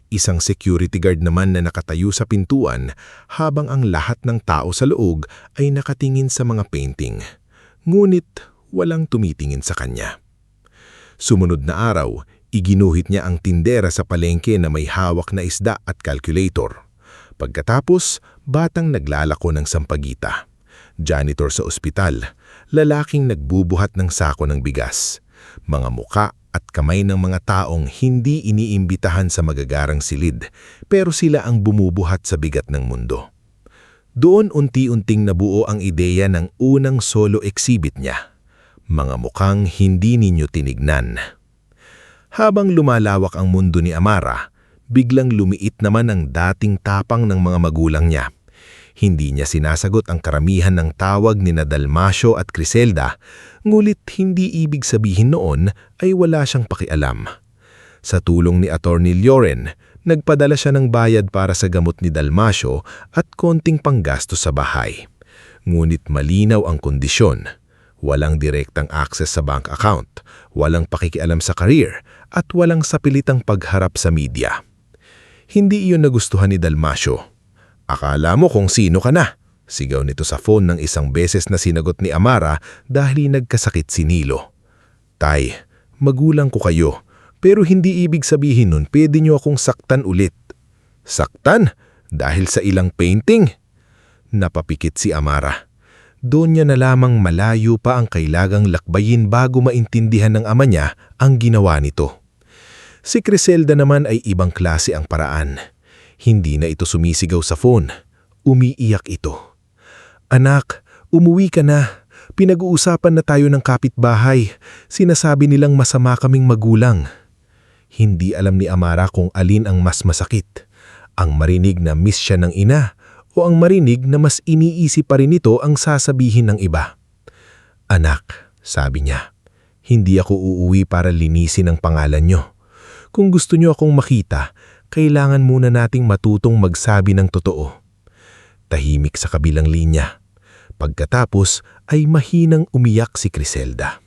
Isang security guard naman na nakatayo sa pintuan habang ang lahat ng tao sa loob ay nakatingin sa mga painting. Ngunit walang tumitingin sa kanya. Sumunod na araw, iginuhit niya ang tindera sa palengke na may hawak na isda at calculator. Pagkatapos, batang naglalako ng sampagita. Janitor sa ospital, lalaking nagbubuhat ng sako ng bigas. Mga muka at kamay ng mga taong hindi iniimbitahan sa magagarang silid, pero sila ang bumubuhat sa bigat ng mundo. Doon unti-unting nabuo ang ideya ng unang solo exhibit niya. Mga mukhang hindi ninyo tinignan. Habang lumalawak ang mundo ni Amara, biglang lumiit naman ang dating tapang ng mga magulang niya. Hindi niya sinasagot ang karamihan ng tawag ni Dalmasio at Criselda, ngulit hindi ibig sabihin noon ay wala siyang pakialam. Sa tulong ni Attorney Lloren, nagpadala siya ng bayad para sa gamot ni Dalmasio at konting panggastos sa bahay. Ngunit malinaw ang kondisyon. Walang direktang access sa bank account, walang pakikialam sa career, at walang sapilitang pagharap sa media. Hindi iyon nagustuhan ni Dalmasio. "Akala mo kung sino ka na?" sigaw nito sa phone ng isang beses na sinagot ni Amara dahil nagkasakit si Nilo. "Tay, magulang ko kayo, pero hindi ibig sabihin nun pwede niyo akong saktan ulit." "Saktan? Dahil sa ilang painting?" Napapikit si Amara. Doon niya na lamang malayo pa ang kailangang lakbayin bago maintindihan ng ama niya ang ginawa nito. Si Criselda naman ay ibang klase ang paraan. Hindi na ito sumisigaw sa phone. Umiiyak ito. "Anak, umuwi ka na. Pinag-uusapan na tayo ng kapitbahay. Sinasabi nilang masama kaming magulang." Hindi alam ni Amara kung alin ang mas masakit. Ang marinig na miss siya ng ina o ang marinig na mas iniisip pa rin ito ang sasabihin ng iba. Anak, sabi niya, hindi ako uuwi para linisin ang pangalan niyo. Kung gusto niyo akong makita, kailangan muna nating matutong magsabi ng totoo. Tahimik sa kabilang linya. Pagkatapos ay mahinang umiyak si Criselda.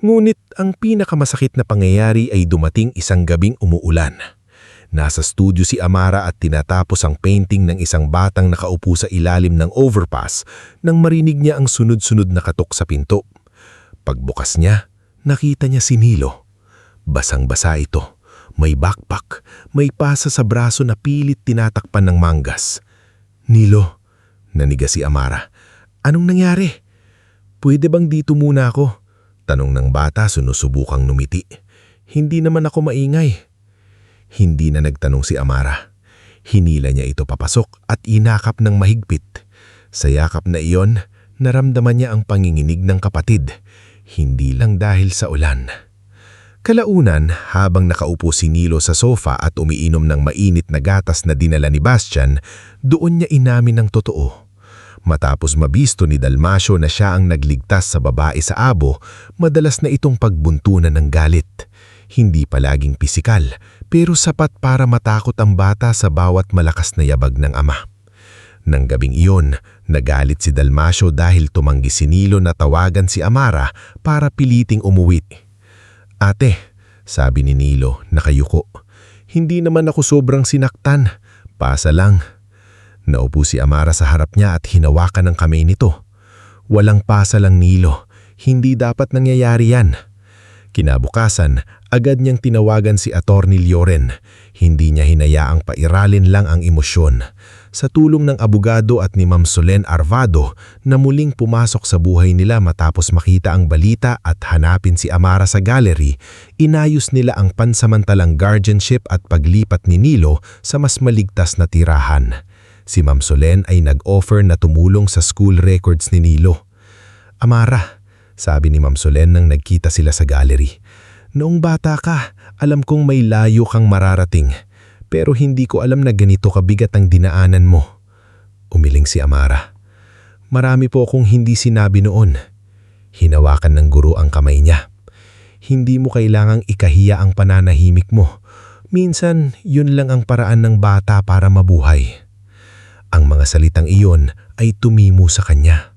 Ngunit ang pinakamasakit na pangyayari ay dumating isang gabing umuulan. Nasa studio si Amara at tinatapos ang painting ng isang batang nakaupo sa ilalim ng overpass nang marinig niya ang sunod-sunod na katok sa pinto. Pagbukas niya, nakita niya si Nilo. Basang-basa ito. May backpack, may pasa sa braso na pilit tinatakpan ng manggas. Nilo, naniga si Amara. Anong nangyari? Pwede bang dito muna ako? Tanong ng bata sinusubukang numiti. Hindi naman ako maingay. Hindi na nagtanong si Amara. Hinila niya ito papasok at inakap ng mahigpit. Sa yakap na iyon, naramdaman niya ang panginginig ng kapatid. Hindi lang dahil sa ulan. Kalaunan, habang nakaupo si Nilo sa sofa at umiinom ng mainit na gatas na dinala ni Bastian, doon niya inamin ng totoo. Matapos mabisto ni Dalmasio na siya ang nagligtas sa babae sa abo, madalas na itong pagbuntunan ng galit. Hindi palaging pisikal, pero sapat para matakot ang bata sa bawat malakas na yabag ng ama. Nang gabing iyon, nagalit si Dalmasio dahil tumanggi si Nilo na tawagan si Amara para piliting umuwi. Ate, sabi ni Nilo, nakayuko. Hindi naman ako sobrang sinaktan. Pasa lang. Naupo si Amara sa harap niya at hinawakan ng kamay nito. Walang pasa lang, Nilo. Hindi dapat nangyayari yan. Kinabukasan, agad niyang tinawagan si Attorney Lloren. Hindi niya hinayaang pairalin lang ang emosyon. Sa tulong ng abogado at ni Ma'am Solen Arvado na muling pumasok sa buhay nila matapos makita ang balita at hanapin si Amara sa gallery, inayos nila ang pansamantalang guardianship at paglipat ni Nilo sa mas maligtas na tirahan. Si Ma'am Solen ay nag-offer na tumulong sa school records ni Nilo. Amara, sabi ni Ma'am Solen nang nagkita sila sa gallery. Noong bata ka, alam kong may layo kang mararating. Pero hindi ko alam na ganito kabigat ang dinaanan mo. Umiling si Amara. Marami po akong hindi sinabi noon. Hinawakan ng guro ang kamay niya. Hindi mo kailangang ikahiya ang pananahimik mo. Minsan, yun lang ang paraan ng bata para mabuhay. Ang mga salitang iyon ay tumimo sa kanya.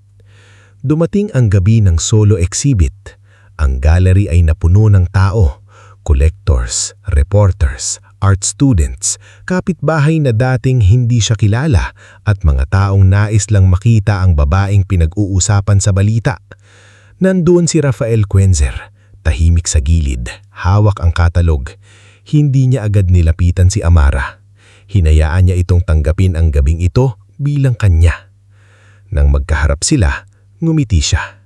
Dumating ang gabi ng solo exhibit. Ang gallery ay napuno ng tao, collectors, reporters, art students, kapitbahay na dating hindi siya kilala at mga taong nais lang makita ang babaeng pinag-uusapan sa balita. Nandoon si Rafael Quenzer, tahimik sa gilid, hawak ang katalog. Hindi niya agad nilapitan si Amara. Hinayaan niya itong tanggapin ang gabing ito bilang kanya. Nang magkaharap sila, ngumiti siya.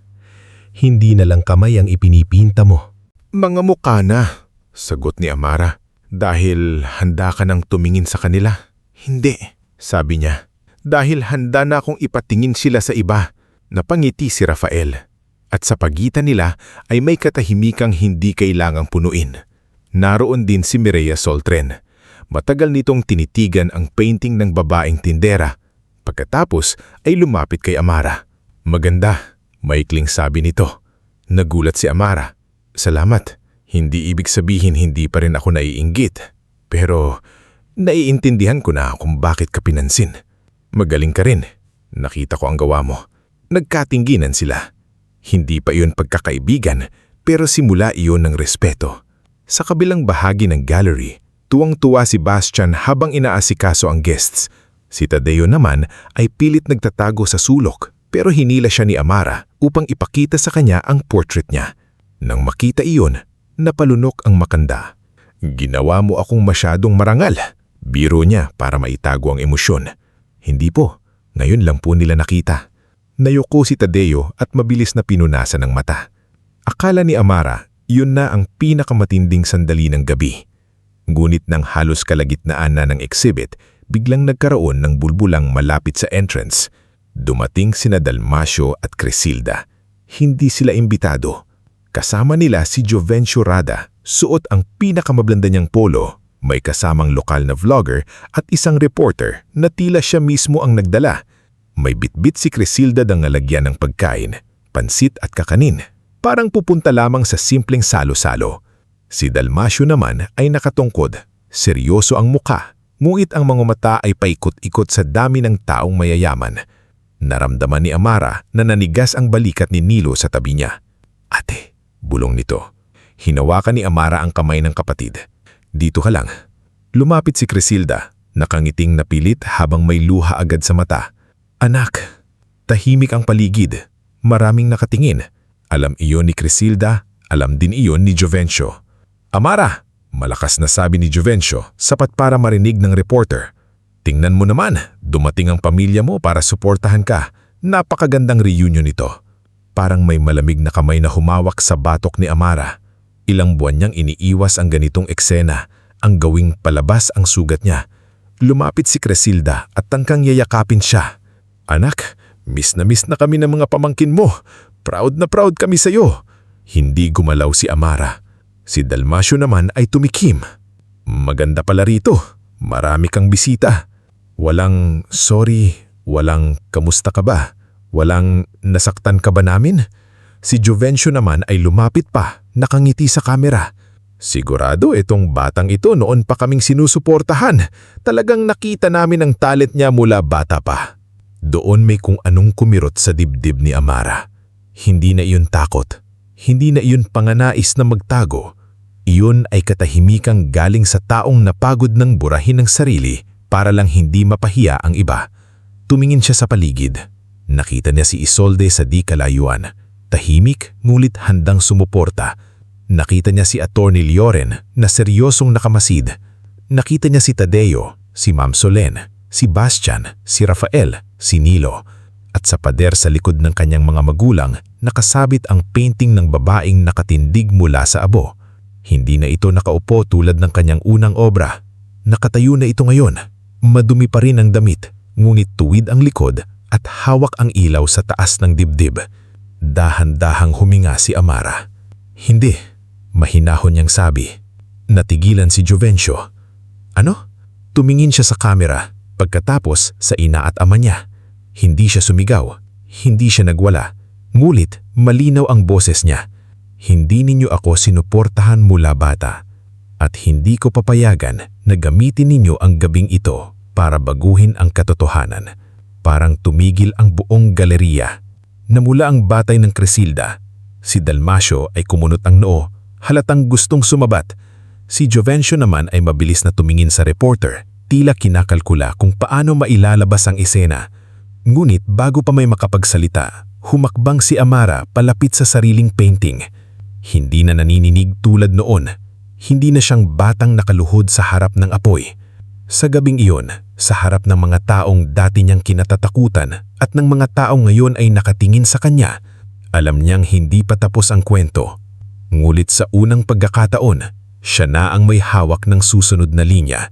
Hindi na lang kamay ang ipinipinta mo. Mga mukha na, sagot ni Amara. Dahil handa ka nang tumingin sa kanila? Hindi, sabi niya. Dahil handa na akong ipatingin sila sa iba. Napangiti si Rafael. At sa pagitan nila ay may katahimikang hindi kailangang punuin. Naroon din si Mireya Soltren. Matagal nitong tinitigan ang painting ng babaeng tindera. Pagkatapos ay lumapit kay Amara. Maganda, maikling sabi nito. Nagulat si Amara. Salamat. Hindi ibig sabihin hindi pa rin ako naiinggit. Pero naiintindihan ko na kung bakit ka pinansin. Magaling ka rin. Nakita ko ang gawa mo. Nagkatingginan sila. Hindi pa iyon pagkakaibigan, pero simula iyon ng respeto. Sa kabilang bahagi ng gallery, tuwang-tuwa si Bastian habang inaasikaso ang guests. Si Tadeo naman ay pilit nagtatago sa sulok, pero hinila siya ni Amara upang ipakita sa kanya ang portrait niya. Nang makita iyon, napalunok ang makanda. Ginawa mo akong masyadong marangal. Biro niya para maitago ang emosyon. Hindi po, ngayon lang po nila nakita. Nayuko si Tadeo at mabilis na pinunasan ng mata. Akala ni Amara, yun na ang pinakamatinding sandali ng gabi. Ngunit nang halos kalagitnaan na ng exhibit, biglang nagkaroon ng bulbulang malapit sa entrance. Dumating sina Dalmasio at Criselda. Hindi sila imbitado. Kasama nila si Jovencio Rada, Suot ang pinakamablanda niyang polo, may kasamang lokal na vlogger at isang reporter na tila siya mismo ang nagdala. May bitbit si Crisilda ng nalagyan ng pagkain, pansit at kakanin. Parang pupunta lamang sa simpleng salo-salo. Si Dalmasio naman ay nakatungkod, seryoso ang muka, ngunit ang mga mata ay paikot-ikot sa dami ng taong mayayaman. Naramdaman ni Amara na nanigas ang balikat ni Nilo sa tabi niya. Ate, bulong nito. Hinawakan ni Amara ang kamay ng kapatid. Dito ka lang. Lumapit si Crisilda, nakangiting napilit habang may luha agad sa mata. Anak, tahimik ang paligid. Maraming nakatingin. Alam iyon ni Crisilda, alam din iyon ni Jovencio. Amara, malakas na sabi ni Jovencio, sapat para marinig ng reporter. Tingnan mo naman, dumating ang pamilya mo para suportahan ka. Napakagandang reunion ito. Parang may malamig na kamay na humawak sa batok ni Amara. Ilang buwan niyang iniiwas ang ganitong eksena, ang gawing palabas ang sugat niya. Lumapit si Crisilda at tangkang yayakapin siya. Anak, miss na kami ng mga pamangkin mo. Proud na proud kami sa iyo. Hindi gumalaw si Amara. Si Dalmasio naman ay tumikim. Maganda pala rito. Marami kang bisita. Walang sorry, walang kamusta ka ba? Walang nasaktan ka ba namin? Si Jovencio naman ay lumapit pa, nakangiti sa kamera. Sigurado itong batang ito noon pa kaming sinusuportahan. Talagang nakita namin ang talent niya mula bata pa. Doon may kung anong kumirot sa dibdib ni Amara. Hindi na iyon takot. Hindi na iyon panganais na magtago. Iyon ay katahimikang galing sa taong napagod ng burahin ng sarili para lang hindi mapahiya ang iba. Tumingin siya sa paligid. Nakita niya si Isolde sa di kalayuan. Tahimik ngunit handang sumuporta. Nakita niya si Atty. Lloren na seryosong nakamasid. Nakita niya si Tadeo, si Ma'am Solen, si Bastian, si Rafael, si Nilo. At sa pader sa likod ng kanyang mga magulang, nakasabit ang painting ng babaeng nakatindig mula sa abo. Hindi na ito nakaupo tulad ng kanyang unang obra. Nakatayo na ito ngayon. Madumi pa rin ang damit, ngunit tuwid ang likod at hawak ang ilaw sa taas ng dibdib. Dahan-dahang huminga si Amara. Hindi, mahinahon niyang sabi. Natigilan si Jovencio. Ano? Tumingin siya sa kamera, pagkatapos sa ina at ama niya. Hindi siya sumigaw, hindi siya nagwala. Ngulit, malinaw ang boses niya. Hindi ninyo ako sinuportahan mula bata. At hindi ko papayagan na gamitin ninyo ang gabing ito para baguhin ang katotohanan. Parang tumigil ang buong galeriya. Namula ang batay ng Crisilda. Si Dalmasio ay kumunot ang noo, halatang gustong sumabat. Si Jovencio naman ay mabilis na tumingin sa reporter, tila kinakalkula kung paano mailalabas ang esena. Ngunit bago pa may makapagsalita, humakbang si Amara palapit sa sariling painting. Hindi na nanininig tulad noon. Hindi na siyang batang nakaluhod sa harap ng apoy. Sa gabing iyon, sa harap ng mga taong dati niyang kinatatakutan at ng mga taong ngayon ay nakatingin sa kanya, alam niyang hindi pa tapos ang kwento. Ngulit sa unang pagkakataon, siya na ang may hawak ng susunod na linya.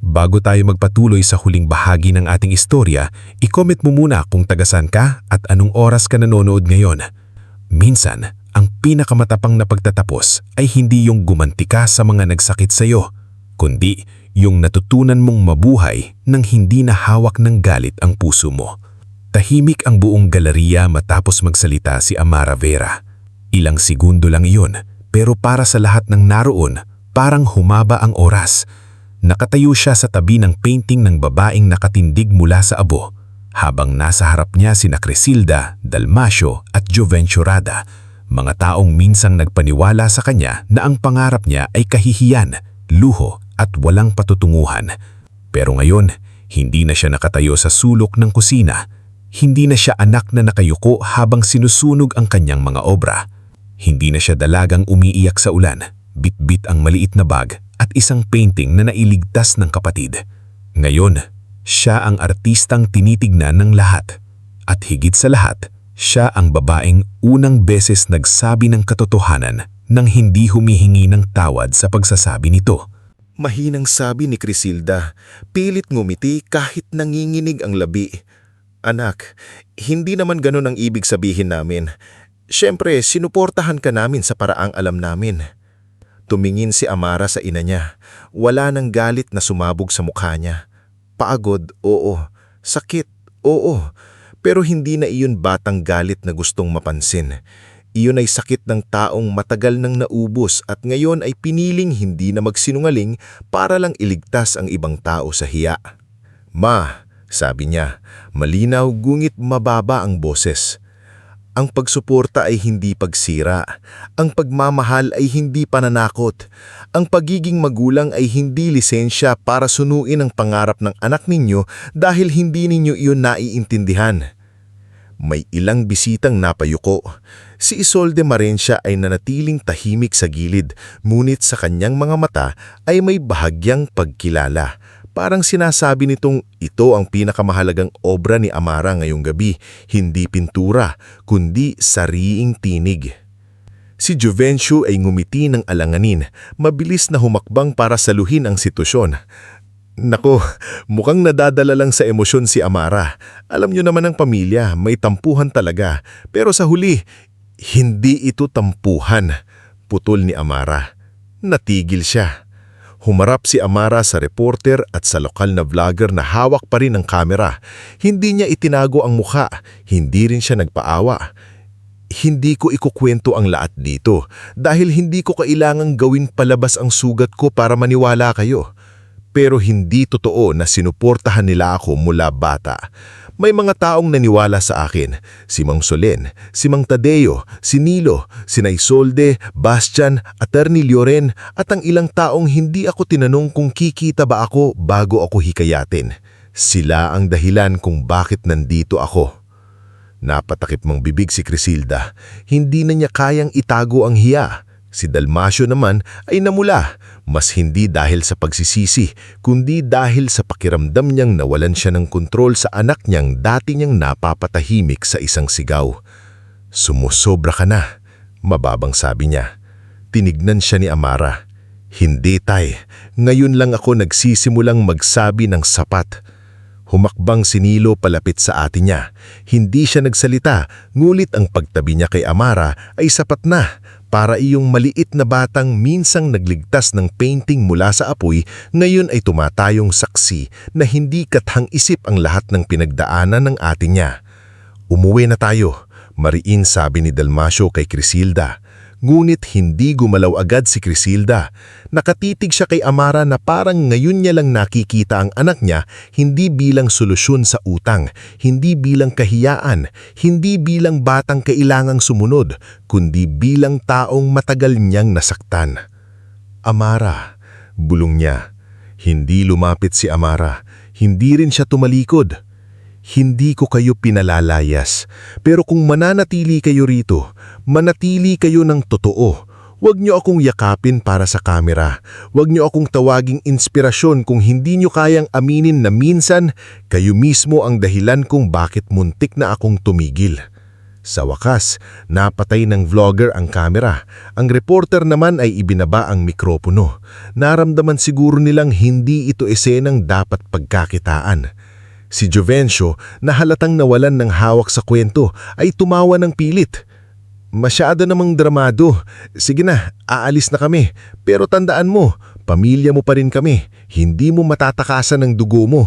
Bago tayo magpatuloy sa huling bahagi ng ating istorya, i-comment mo muna kung tagasan ka at anong oras ka nanonood ngayon. Minsan, ang pinakamatapang na pagtatapos ay hindi yung gumanti ka sa mga nagsakit sa iyo, kundi yung natutunan mong mabuhay nang hindi na hawak ng galit ang puso mo. Tahimik ang buong galeriya matapos magsalita si Amara Vera. Ilang segundo lang iyon, pero para sa lahat ng naroon, parang humaba ang oras. Nakatayo siya sa tabi ng painting ng babaeng nakatindig mula sa abo, habang nasa harap niya sina Crisilda, Dalmasio at Jovencio Rada, mga taong minsang nagpaniwala sa kanya na ang pangarap niya ay kahihiyan, luho at walang patutunguhan. Pero ngayon, hindi na siya nakatayo sa sulok ng kusina. Hindi na siya anak na nakayuko habang sinusunog ang kanyang mga obra. Hindi na siya dalagang umiiyak sa ulan, bit-bit ang maliit na bag at isang painting na nailigtas ng kapatid. Ngayon, siya ang artistang tinitignan ng lahat. At higit sa lahat, siya ang babaeng unang beses nagsabi ng katotohanan nang hindi humihingi ng tawad sa pagsasabi nito. Mahinang sabi ni Crisilda, pilit ngumiti kahit nanginginig ang labi. Anak, hindi naman ganun ang ibig sabihin namin. Siyempre, sinuportahan ka namin sa paraang alam namin. Tumingin si Amara sa ina niya. Wala nang galit na sumabog sa mukha niya. Pagod, oo. Sakit, oo. Pero hindi na iyon batang galit na gustong mapansin. Iyon ay sakit ng taong matagal nang naubos at ngayon ay piniling hindi na magsinungaling para lang iligtas ang ibang tao sa hiya. Ma, sabi niya, malinaw ngunit mababa ang boses. Ang pagsuporta ay hindi pagsira. Ang pagmamahal ay hindi pananakot. Ang pagiging magulang ay hindi lisensya para sunuin ang pangarap ng anak ninyo dahil hindi ninyo iyon naiintindihan. May ilang bisitang napayuko. Si Isolde Marencia ay nanatiling tahimik sa gilid, ngunit sa kanyang mga mata ay may bahagyang pagkilala. Parang sinasabi nitong ito ang pinakamahalagang obra ni Amara ngayong gabi, hindi pintura, kundi sariing tinig. Si Juvencio ay ngumiti ng alanganin, mabilis na humakbang para saluhin ang sitwasyon. Nako, mukhang nadadala lang sa emosyon si Amara. Alam niyo naman ang pamilya, may tampuhan talaga. Pero sa huli, hindi ito tampuhan. Putol ni Amara. Natigil siya. Humarap si Amara sa reporter at sa lokal na vlogger na hawak pa rin ang kamera. Hindi niya itinago ang mukha, hindi rin siya nagpaawa. Hindi ko ikukwento ang lahat dito dahil hindi ko kailangang gawin palabas ang sugat ko para maniwala kayo. Pero hindi totoo na sinuportahan nila ako mula bata. May mga taong naniwala sa akin, si Mang Solen, si Mang Tadeo, si Nilo, si Isolde, Bastian, Attorney Lloren at ang ilang taong hindi ako tinanong kung kikita ba ako bago ako hikayatin. Sila ang dahilan kung bakit nandito ako. Napatakip mang bibig si Crisilda, hindi na niya kayang itago ang hiya. Si Dalmasio naman ay namula, mas hindi dahil sa pagsisisi, kundi dahil sa pakiramdam niyang nawalan siya ng kontrol sa anak niyang dati niyang napapatahimik sa isang sigaw. Sumusobra ka na, mababang sabi niya. Tinignan siya ni Amara. Hindi tay, ngayon lang ako nagsisimulang magsabi ng sapat. Humakbang si Nilo palapit sa ate niya. Hindi siya nagsalita, ngulit ang pagtabi niya kay Amara ay sapat na para iyong maliit na batang minsang nagligtas ng painting mula sa apoy, ngayon ay tumatayong saksi na hindi kathang-isip ang lahat ng pinagdaanan ng ate niya. Umuwi na tayo, mariin sabi ni Dalmasio kay Crisilda. Ngunit hindi gumalaw agad si Crisilda. Nakatitig siya kay Amara na parang ngayon niya lang nakikita ang anak niya hindi bilang solusyon sa utang, hindi bilang kahiyaan, hindi bilang batang kailangang sumunod, kundi bilang taong matagal niyang nasaktan. Amara, bulong niya. Hindi lumapit si Amara, hindi rin siya tumalikod. Hindi ko kayo pinalalayas, pero kung mananatili kayo rito, manatili kayo ng totoo. Huwag niyo akong yakapin para sa kamera. Huwag niyo akong tawaging inspirasyon kung hindi niyo kayang aminin na minsan kayo mismo ang dahilan kung bakit muntik na akong tumigil. Sa wakas, napatay ng vlogger ang kamera. Ang reporter naman ay ibinaba ang mikropono. Naramdaman siguro nilang hindi ito esenang dapat pagkakitaan. Si Juvencio, na halatang nawalan ng hawak sa kwento, ay tumawa ng pilit. Masyado namang dramado. Sige na, aalis na kami. Pero tandaan mo, pamilya mo pa rin kami. Hindi mo matatakasan ng dugo mo.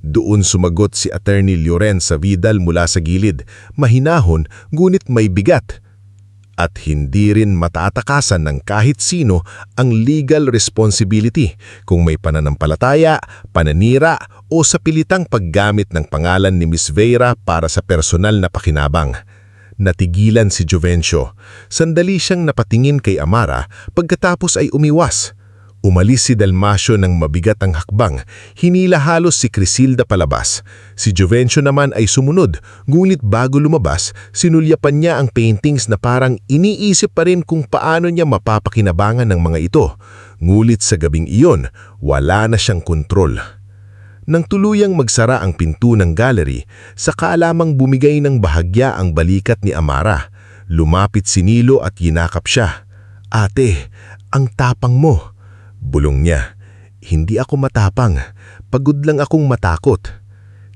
Doon sumagot si Attorney Lloren sa Vidal mula sa gilid. Mahinahon, ngunit may bigat. At hindi rin matatakasan ng kahit sino ang legal responsibility kung may pananampalataya, pananira o sa pilitang paggamit ng pangalan ni Miss Vera para sa personal na pakinabang. Natigilan si Juvencio. Sandali siyang napatingin kay Amara pagkatapos ay umiwas. Umalis si Dalmasio ng mabigat ang hakbang, hinila halos si Crisilda palabas. Si Juvencio naman ay sumunod, ngunit bago lumabas, sinulyapan niya ang paintings na parang iniisip pa rin kung paano niya mapapakinabangan ng mga ito. Ngulit sa gabing iyon, wala na siyang kontrol. Nang tuluyang magsara ang pinto ng gallery, saka lamang bumigay ng bahagya ang balikat ni Amara. Lumapit si Nilo at yinakap siya. Ate, ang tapang mo. Bulong niya, hindi ako matapang, pagod lang akong matakot.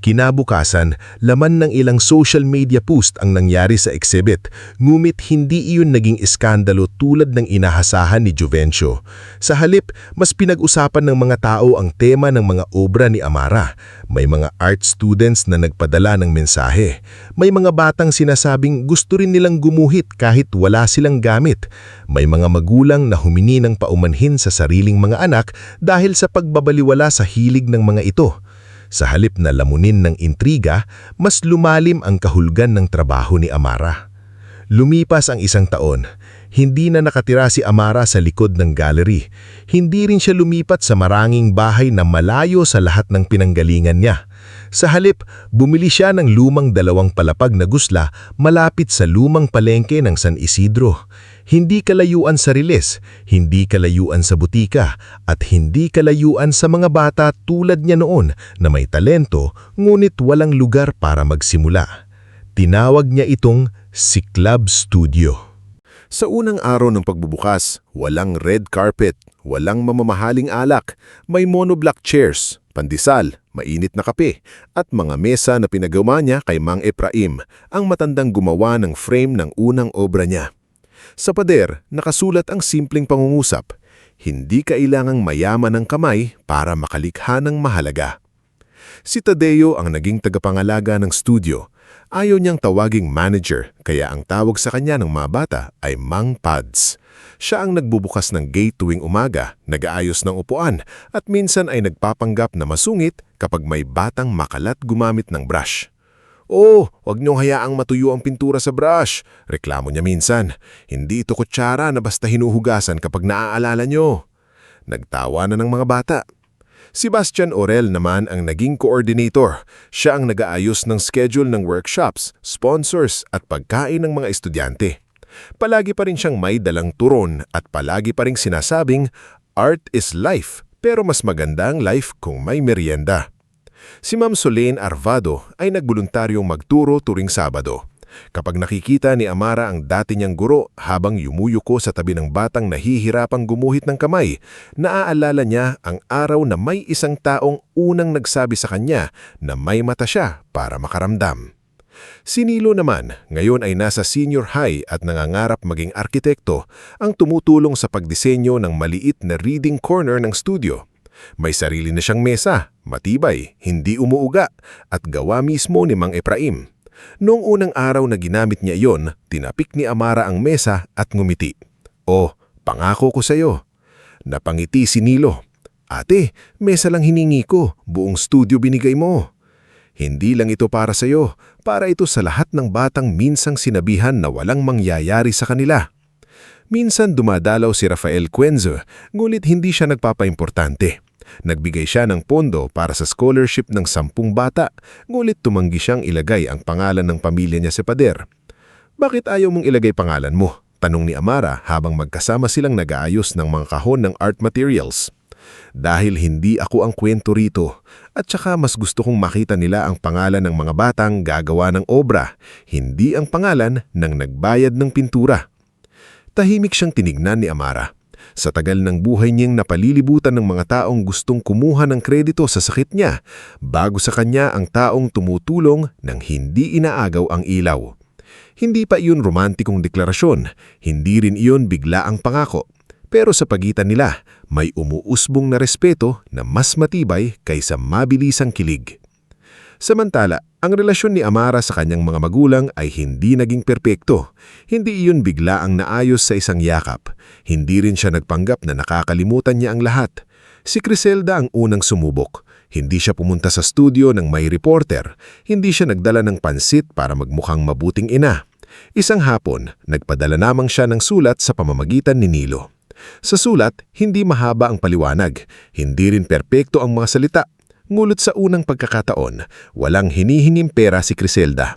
Kinabukasan, laman ng ilang social media post ang nangyari sa exhibit, ngumit hindi iyon naging iskandalo tulad ng inahasahan ni Juvencio. Sa halip, mas pinag-usapan ng mga tao ang tema ng mga obra ni Amara. May mga art students na nagpadala ng mensahe. May mga batang sinasabing gusto rin nilang gumuhit kahit wala silang gamit. May mga magulang na humini ng paumanhin sa sariling mga anak dahil sa pagbabaliwala sa hilig ng mga ito. Sa halip na lamunin ng intriga, mas lumalim ang kahulugan ng trabaho ni Amara. Lumipas ang 1 taon, hindi na nakatira si Amara sa likod ng gallery. Hindi rin siya lumipat sa maranging bahay na malayo sa lahat ng pinanggalingan niya. Sa halip, bumili siya ng lumang 2 palapag na gusla malapit sa lumang palengke ng San Isidro. Hindi kalayuan sa riles, hindi kalayuan sa butika, at hindi kalayuan sa mga bata tulad niya noon na may talento ngunit walang lugar para magsimula. Tinawag niya itong si Club Studio. Sa unang araw ng pagbubukas, walang red carpet, walang mamamahaling alak, may monoblock chairs, pandesal, mainit na kape, at mga mesa na pinagawa niya kay Mang Efraim, ang matandang gumawa ng frame ng unang obra niya. Sa pader, nakasulat ang simpleng pangungusap, hindi kailangang mayaman ang kamay para makalikha ng mahalaga. Si Tadeo ang naging tagapangalaga ng studio. Ayaw niyang tawaging manager, kaya ang tawag sa kanya ng mga bata ay Mang Pads. Siya ang nagbubukas ng gate tuwing umaga, nag-aayos ng upuan, at minsan ay nagpapanggap na masungit kapag may batang makalat gumamit ng brush. "Oh, wag niyong hayaang matuyo ang pintura sa brush," reklamo niya minsan. "Hindi ito kutsara na basta hinuhugasan kapag naaalala niyo." Nagtawa na ng mga bata. Si Bastian Orel naman ang naging coordinator. Siya ang nag-aayos ng schedule ng workshops, sponsors at pagkain ng mga estudyante. Palagi pa rin siyang may dalang turon at palagi pa rin sinasabing, "Art is life, pero mas maganda ang life kung may merienda." Si Ma'am Solane Arvado ay nagboluntaryong magturo tuwing Sabado. Kapag nakikita ni Amara ang dati niyang guro habang yumuyuko sa tabi ng batang nahihirapang gumuhit ng kamay, naaalala niya ang araw na may isang taong unang nagsabi sa kanya na may mata siya para makaramdam. Si Nilo naman, ngayon ay nasa senior high at nangangarap maging arkitekto, ang tumutulong sa pagdisenyo ng maliit na reading corner ng studio. May sarili na siyang mesa, matibay, hindi umuuga, at gawa mismo ni Mang Efraim. Noong unang araw na ginamit niya iyon, tinapik ni Amara ang mesa at ngumiti. "Oh, pangako ko sa iyo." Napangiti si Nilo. "Ate, mesa lang hiningi ko, buong studio binigay mo." "Hindi lang ito para sa iyo, para ito sa lahat ng batang minsang sinabihan na walang mangyayari sa kanila." Minsan dumadalaw si Rafael Cuenzo, ngunit hindi siya nagpapaimportante. Nagbigay siya ng pondo para sa scholarship ng 10 bata, ngunit tumanggi siyang ilagay ang pangalan ng pamilya niya sa pader. "Bakit ayaw mong ilagay pangalan mo?" tanong ni Amara habang magkasama silang nag-aayos ng mga kahon ng art materials. "Dahil hindi ako ang kwento rito, at saka mas gusto kong makita nila ang pangalan ng mga batang gagawa ng obra, hindi ang pangalan ng nagbayad ng pintura." Tahimik siyang tinignan ni Amara. Sa tagal ng buhay niyang napalilibutan ng mga taong gustong kumuha ng kredito sa sakit niya, bago sa kanya ang taong tumutulong nang hindi inaagaw ang ilaw. Hindi pa iyon romantikong deklarasyon, hindi rin iyon biglaang pangako. Pero sa pagitan nila, may umuusbong na respeto na mas matibay kaysa mabilisang kilig. Samantala, ang relasyon ni Amara sa kanyang mga magulang ay hindi naging perpekto. Hindi iyon biglaang naayos sa isang yakap. Hindi rin siya nagpanggap na nakakalimutan niya ang lahat. Si Criselda ang unang sumubok. Hindi siya pumunta sa studio ng may reporter. Hindi siya nagdala ng pansit para magmukhang mabuting ina. Isang hapon, nagpadala namang siya ng sulat sa pamamagitan ni Nilo. Sa sulat, hindi mahaba ang paliwanag. Hindi rin perpekto ang mga salita. Ngunit sa unang pagkakataon, walang hinihining pera si Criselda.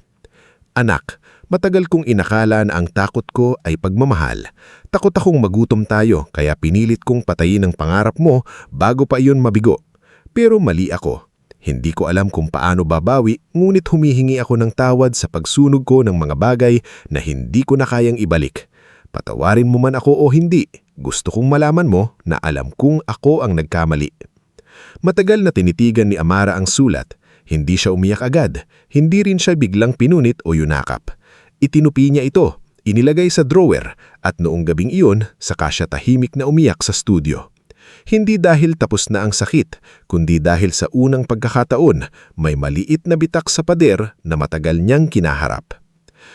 "Anak, matagal kong inakala na ang takot ko ay pagmamahal. Takot akong magutom tayo kaya pinilit kong patayin ang pangarap mo bago pa iyon mabigo. Pero mali ako. Hindi ko alam kung paano babawi, ngunit humihingi ako ng tawad sa pagsunog ko ng mga bagay na hindi ko na kayang ibalik. Patawarin mo man ako o hindi, gusto kong malaman mo na alam kong ako ang nagkamali." Matagal na tinitigan ni Amara ang sulat. Hindi siya umiyak agad, hindi rin siya biglang pinunit o yunakap. Itinupi niya ito, inilagay sa drawer, at noong gabing iyon, saka siya tahimik na umiyak sa studio. Hindi dahil tapos na ang sakit, kundi dahil sa unang pagkakataon, may maliit na bitak sa pader na matagal niyang kinaharap.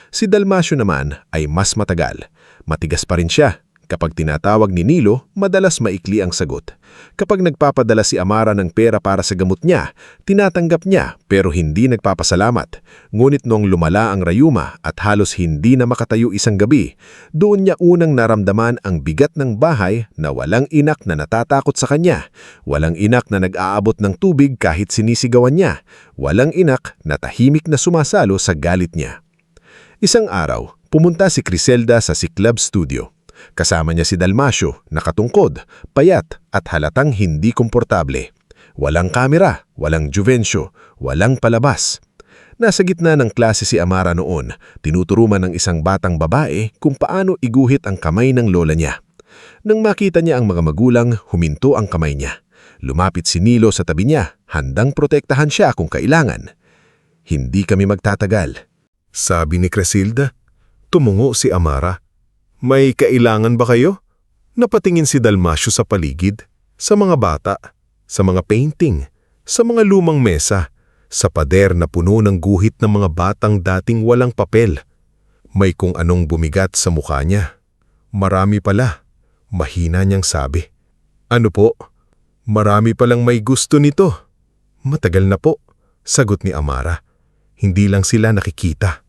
Si Dalmasio naman ay mas matagal. Matigas pa rin siya. Kapag tinatawag ni Nilo, madalas maikli ang sagot. Kapag nagpapadala si Amara ng pera para sa gamot niya, tinatanggap niya pero hindi nagpapasalamat. Ngunit noong lumala ang rayuma at halos hindi na makatayo isang gabi, doon niya unang naramdaman ang bigat ng bahay na walang inak na natatakot sa kanya, walang inak na nag-aabot ng tubig kahit sinisigawan niya, walang inak na tahimik na sumasalo sa galit niya. Isang araw, pumunta si Criselda sa Ciclab Studio. Kasama niya si Dalmasio, nakatungkod, payat at halatang hindi komportable. Walang kamera, walang Juvencio, walang palabas. Nasa gitna ng klase si Amara noon, tinuturuan ng isang batang babae kung paano iguhit ang kamay ng lola niya. Nang makita niya ang mga magulang, huminto ang kamay niya. Lumapit si Nilo sa tabi niya, handang protektahan siya kung kailangan. Hindi kami magtatagal. Sabi ni Criselda. Tumungo si Amara. May kailangan ba kayo? Napatingin si Dalmasio sa paligid, sa mga bata, sa mga painting, sa mga lumang mesa, sa pader na puno ng guhit ng mga batang dating walang papel. May kung anong bumigat sa mukha niya. Marami pala, mahina niyang sabi. Ano po? Marami palang may gusto nito. Matagal na po, sagot ni Amara. Hindi lang sila nakikita.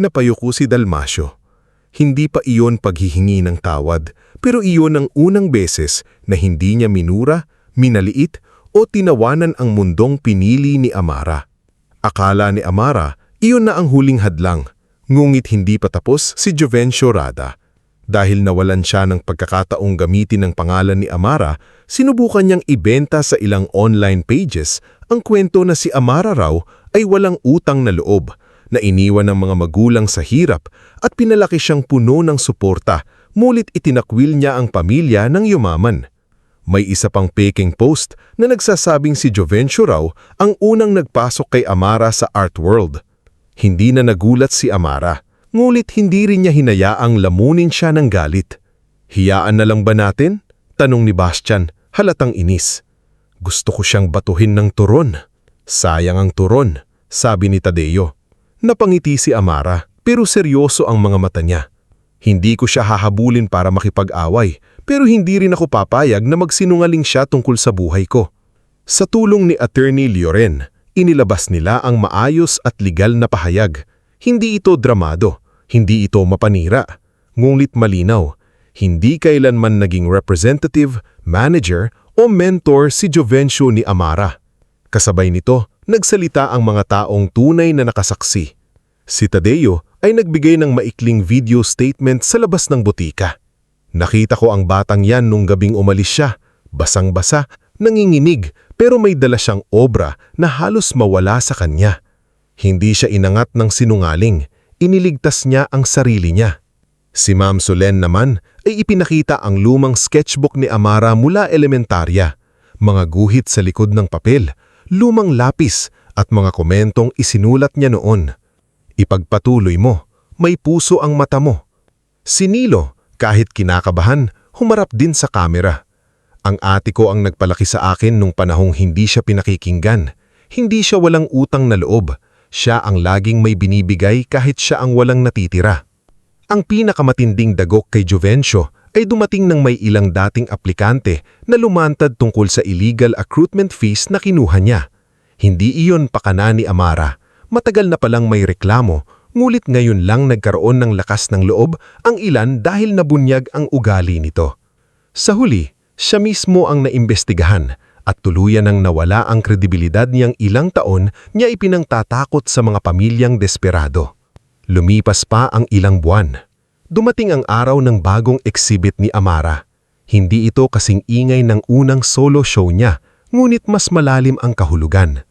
Napayuko si Dalmasio. Hindi pa iyon paghihingi ng tawad, pero iyon ang unang beses na hindi niya minura, minaliit o tinawanan ang mundong pinili ni Amara. Akala ni Amara, iyon na ang huling hadlang, ngunit hindi pa tapos si Juvencio Rada. Dahil nawalan siya ng pagkakataong gamitin ang pangalan ni Amara, sinubukan niyang ibenta sa ilang online pages ang kwento na si Amara raw ay walang utang na loob, na iniwan ng mga magulang sa hirap at pinalaki siyang puno ng suporta, mulit itinakwil niya ang pamilya ng yumaman. May isa pang peking post na nagsasabing si Juvencio raw ang unang nagpasok kay Amara sa art world. Hindi na nagulat si Amara, ngulit hindi rin niya hinayaang lamunin siya ng galit. Hiyaan na lang ba natin? Tanong ni Bastian, halatang inis. Gusto ko siyang batuhin ng turon. Sayang ang turon, sabi ni Tadeo. Napangiti si Amara, pero seryoso ang mga mata niya. Hindi ko siya hahabulin para makipag-away, pero hindi rin ako papayag na magsinungaling siya tungkol sa buhay ko. Sa tulong ni Attorney Lloren, inilabas nila ang maayos at legal na pahayag. Hindi ito dramado, hindi ito mapanira, ngunit malinaw. Hindi kailanman naging representative, manager o mentor si Juvencio ni Amara. Kasabay nito, nagsalita ang mga taong tunay na nakasaksi. Si Tadeo ay nagbigay ng maikling video statement sa labas ng butika. Nakita ko ang batang yan nung gabing umalis siya, basang-basa, nanginginig, pero may dala siyang obra na halos mawala sa kanya. Hindi siya inangat ng sinungaling, iniligtas niya ang sarili niya. Si Ma'am Solen naman ay ipinakita ang lumang sketchbook ni Amara mula elementarya, mga guhit sa likod ng papel, lumang lapis at mga komentong isinulat niya noon. Ipagpatuloy mo, may puso ang mata mo. Si Nilo, kahit kinakabahan, humarap din sa kamera. Ang ate ko ang nagpalaki sa akin nung panahong hindi siya pinakikinggan. Hindi siya walang utang na loob. Siya ang laging may binibigay kahit siya ang walang natitira. Ang pinakamatinding dagok kay Juvencio ay dumating ng may ilang dating aplikante na lumantad tungkol sa illegal recruitment fees na kinuha niya. Hindi iyon pakana ni Amara. Matagal na palang may reklamo, ngulit ngayon lang nagkaroon ng lakas ng loob ang ilan dahil nabunyag ang ugali nito. Sa huli, siya mismo ang naimbestigahan at tuluyan ng nawala ang kredibilidad niyang ilang taon niya ipinangtatakot sa mga pamilyang desperado. Lumipas pa ang ilang buwan. Dumating ang araw ng bagong exhibit ni Amara. Hindi ito kasing ingay ng unang solo show niya, ngunit mas malalim ang kahulugan.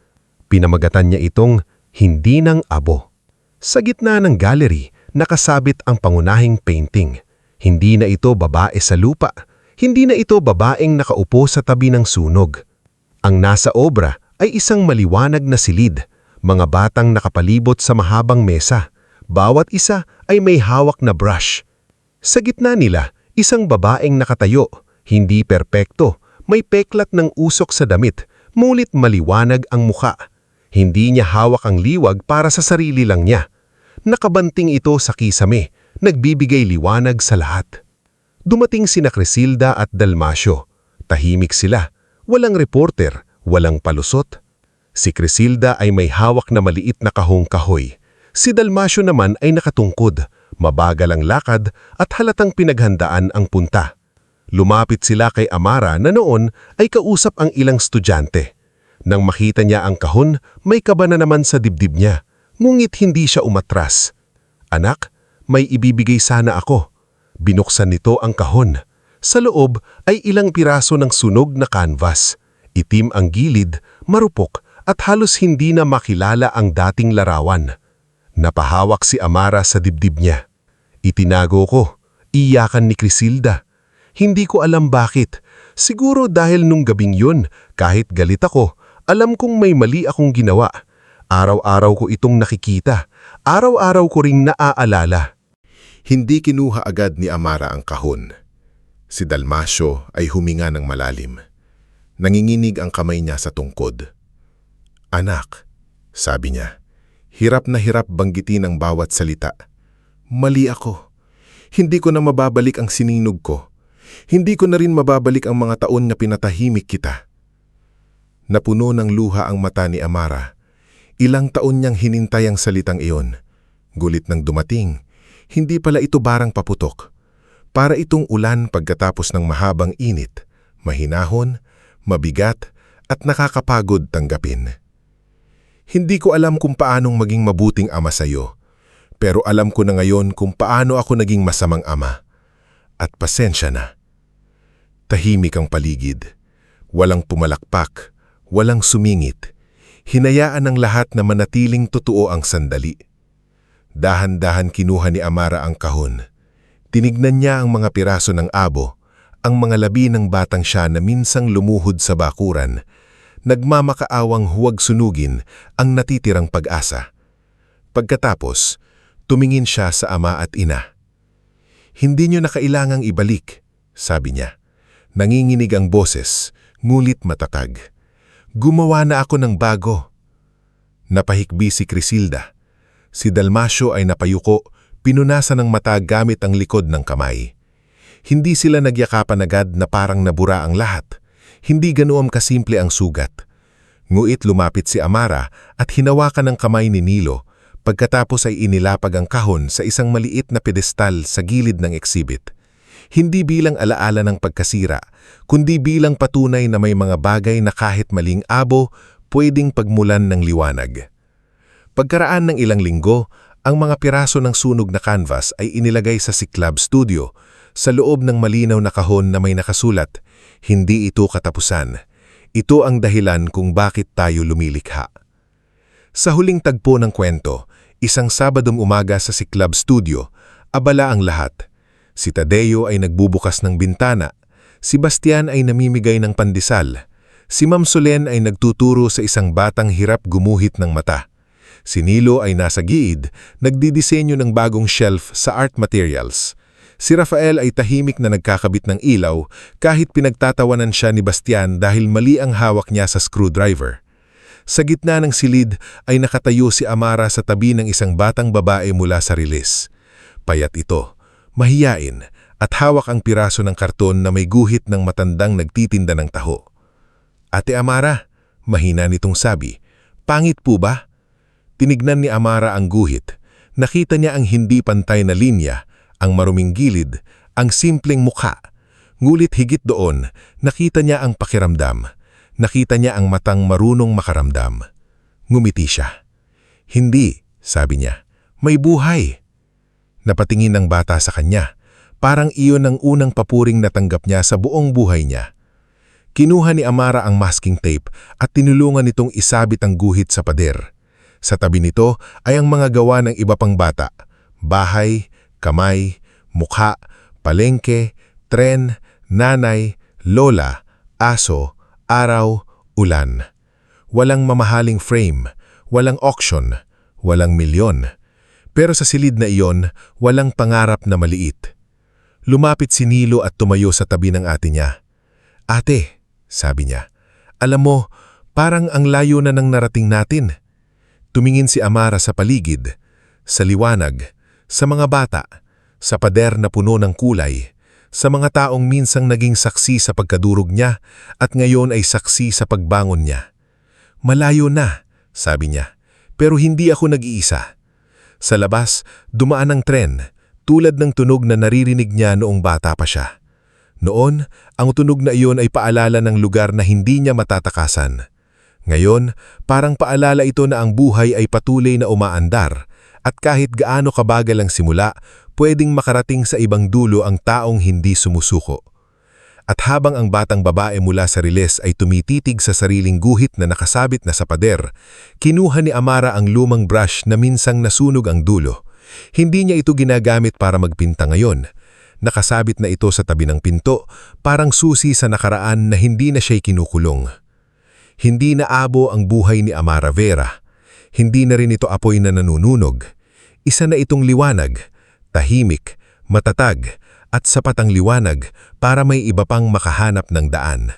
Pinamagatan niya itong Hindi ng Abo. Sa gitna ng gallery, nakasabit ang pangunahing painting. Hindi na ito babae sa lupa. Hindi na ito babaeng nakaupo sa tabi ng sunog. Ang nasa obra ay isang maliwanag na silid, mga batang nakapalibot sa mahabang mesa. Bawat isa ay may hawak na brush. Sa gitna nila, isang babaeng nakatayo, hindi perpekto, may peklat ng usok sa damit, ngunit maliwanag ang muka. Hindi niya hawak ang liwag para sa sarili lang niya. Nakabanting ito sa kisame, nagbibigay liwanag sa lahat. Dumating sina Crisilda at Dalmasio. Tahimik sila, walang reporter, walang palusot. Si Crisilda ay may hawak na maliit na kahong-kahoy. Si Dalmasio naman ay nakatungkod, mabagal ang lakad at halatang pinaghandaan ang punta. Lumapit sila kay Amara na noon ay kausap ang ilang estudyante. Nang makita niya ang kahon, may kaba na naman sa dibdib niya, ngunit hindi siya umatras. "Anak, may ibibigay sana ako." Binuksan nito ang kahon. Sa loob ay ilang piraso ng sunog na canvas. Itim ang gilid, marupok at halos hindi na makilala ang dating larawan. Napahawak si Amara sa dibdib niya. "Itinago ko," iyakan ni Crisilda. "Hindi ko alam bakit. Siguro dahil nung gabing yun, kahit galit ako, alam kong may mali akong ginawa. Araw-araw ko itong nakikita. Araw-araw ko ring naaalala." Hindi kinuha agad ni Amara ang kahon. Si Dalmasio ay huminga ng malalim. Nanginginig ang kamay niya sa tungkod. "Anak," sabi niya, hirap na hirap banggitin ang bawat salita. "Mali ako. Hindi ko na mababalik ang sininog ko. Hindi ko na rin mababalik ang mga taon na pinatahimik kita." Napuno ng luha ang mata ni Amara. Ilang taon niyang hinintay ang salitang iyon. Gulit nang dumating, hindi pala ito barang paputok. Para itong ulan pagkatapos ng mahabang init, mahinahon, mabigat at nakakapagod tanggapin. "Hindi ko alam kung paanong maging mabuting ama sa iyo, pero alam ko na ngayon kung paano ako naging masamang ama. At pasensya na." Tahimik ang paligid. Walang pumalakpak, walang sumingit. Hinayaan ng lahat na manatiling totoo ang sandali. Dahan-dahan kinuha ni Amara ang kahon. Tinignan niya ang mga piraso ng abo, ang mga labi ng batang siya na minsang lumuhod sa bakuran. Nagmamakaawang huwag sunugin ang natitirang pag-asa. Pagkatapos, tumingin siya sa ama at ina. "Hindi niyo na kailangang ibalik," sabi niya. Nanginginig ang boses, ngulit matatag. "Gumawa na ako ng bago." Napahikbi si Crisilda. Si Dalmasio ay napayuko, pinunasan ng mata gamit ang likod ng kamay. Hindi sila nagyakapan agad na parang nabura ang lahat. Hindi ganoon kasimple ang sugat. Nguit lumapit si Amara at hinawakan ng kamay ni Nilo, pagkatapos ay inilapag ang kahon sa isang maliit na pedestal sa gilid ng exhibit. Hindi bilang alaala ng pagkasira, kundi bilang patunay na may mga bagay na kahit maling abo, pwedeng pagmulan ng liwanag. Pagkaraan ng ilang linggo, ang mga piraso ng sunog na canvas ay inilagay sa Ciclab Studio, sa loob ng malinaw na kahon na may nakasulat, "Hindi ito katapusan. Ito ang dahilan kung bakit tayo lumilikha." Sa huling tagpo ng kwento, isang Sabadong umaga sa Ciclab Studio, abala ang lahat. Si Tadeo ay nagbubukas ng bintana, si Bastian ay namimigay ng pandesal, si Ma'am Solen ay nagtuturo sa isang batang hirap gumuhit ng mata. Si Nilo ay nasa giid, nagdidisenyo ng bagong shelf sa art materials. Si Rafael ay tahimik na nagkakabit ng ilaw kahit pinagtatawanan siya ni Bastian dahil mali ang hawak niya sa screwdriver. Sa gitna ng silid ay nakatayo si Amara sa tabi ng isang batang babae mula sa rilis. Payat ito, mahiyain at hawak ang piraso ng karton na may guhit ng matandang nagtitinda ng taho. "Ate Amara," mahina nitong sabi, "pangit po ba?" Tinignan ni Amara ang guhit. Nakita niya ang hindi pantay na linya, ang maruming gilid, ang simpleng mukha. Ngulit higit doon, nakita niya ang pakiramdam. Nakita niya ang matang marunong makaramdam. Ngumiti siya. "Hindi," sabi niya, "may buhay." Napatingin ng bata sa kanya. Parang iyon ang unang papuring natanggap niya sa buong buhay niya. Kinuha ni Amara ang masking tape at tinulungan nitong isabit ang guhit sa pader. Sa tabi nito ay ang mga gawa ng iba pang bata. Bahay, kamay, mukha, palengke, tren, nanay, lola, aso, araw, ulan. Walang mamahaling frame, walang auction, walang milyon. Pero sa silid na iyon, walang pangarap na maliit. Lumapit si Nilo at tumayo sa tabi ng ate niya. "Ate," sabi niya, "alam mo, parang ang layo na ng narating natin." Tumingin si Amara sa paligid, sa liwanag, sa mga bata, sa pader na puno ng kulay, sa mga taong minsang naging saksi sa pagkadurog niya at ngayon ay saksi sa pagbangon niya. "Malayo na," sabi niya, "pero hindi ako nag-iisa." Sa labas, dumaan ang tren, tulad ng tunog na naririnig niya noong bata pa siya. Noon, ang tunog na iyon ay paalala ng lugar na hindi niya matatakasan. Ngayon, parang paalala ito na ang buhay ay patuloy na umaandar at kahit gaano kabagal ang simula, pwedeng makarating sa ibang dulo ang taong hindi sumusuko. At habang ang batang babae mula sa riles ay tumititig sa sariling guhit na nakasabit na sa pader, kinuha ni Amara ang lumang brush na minsang nasunog ang dulo. Hindi niya ito ginagamit para magpinta ngayon. Nakasabit na ito sa tabi ng pinto, parang susi sa nakaraan na hindi na siya'y kinukulong. Hindi na abo ang buhay ni Amara Vera. Hindi na rin ito apoy na nanununog. Isa na itong liwanag, tahimik, matatag, at sapat ang liwanag para may iba pang makahanap ng daan.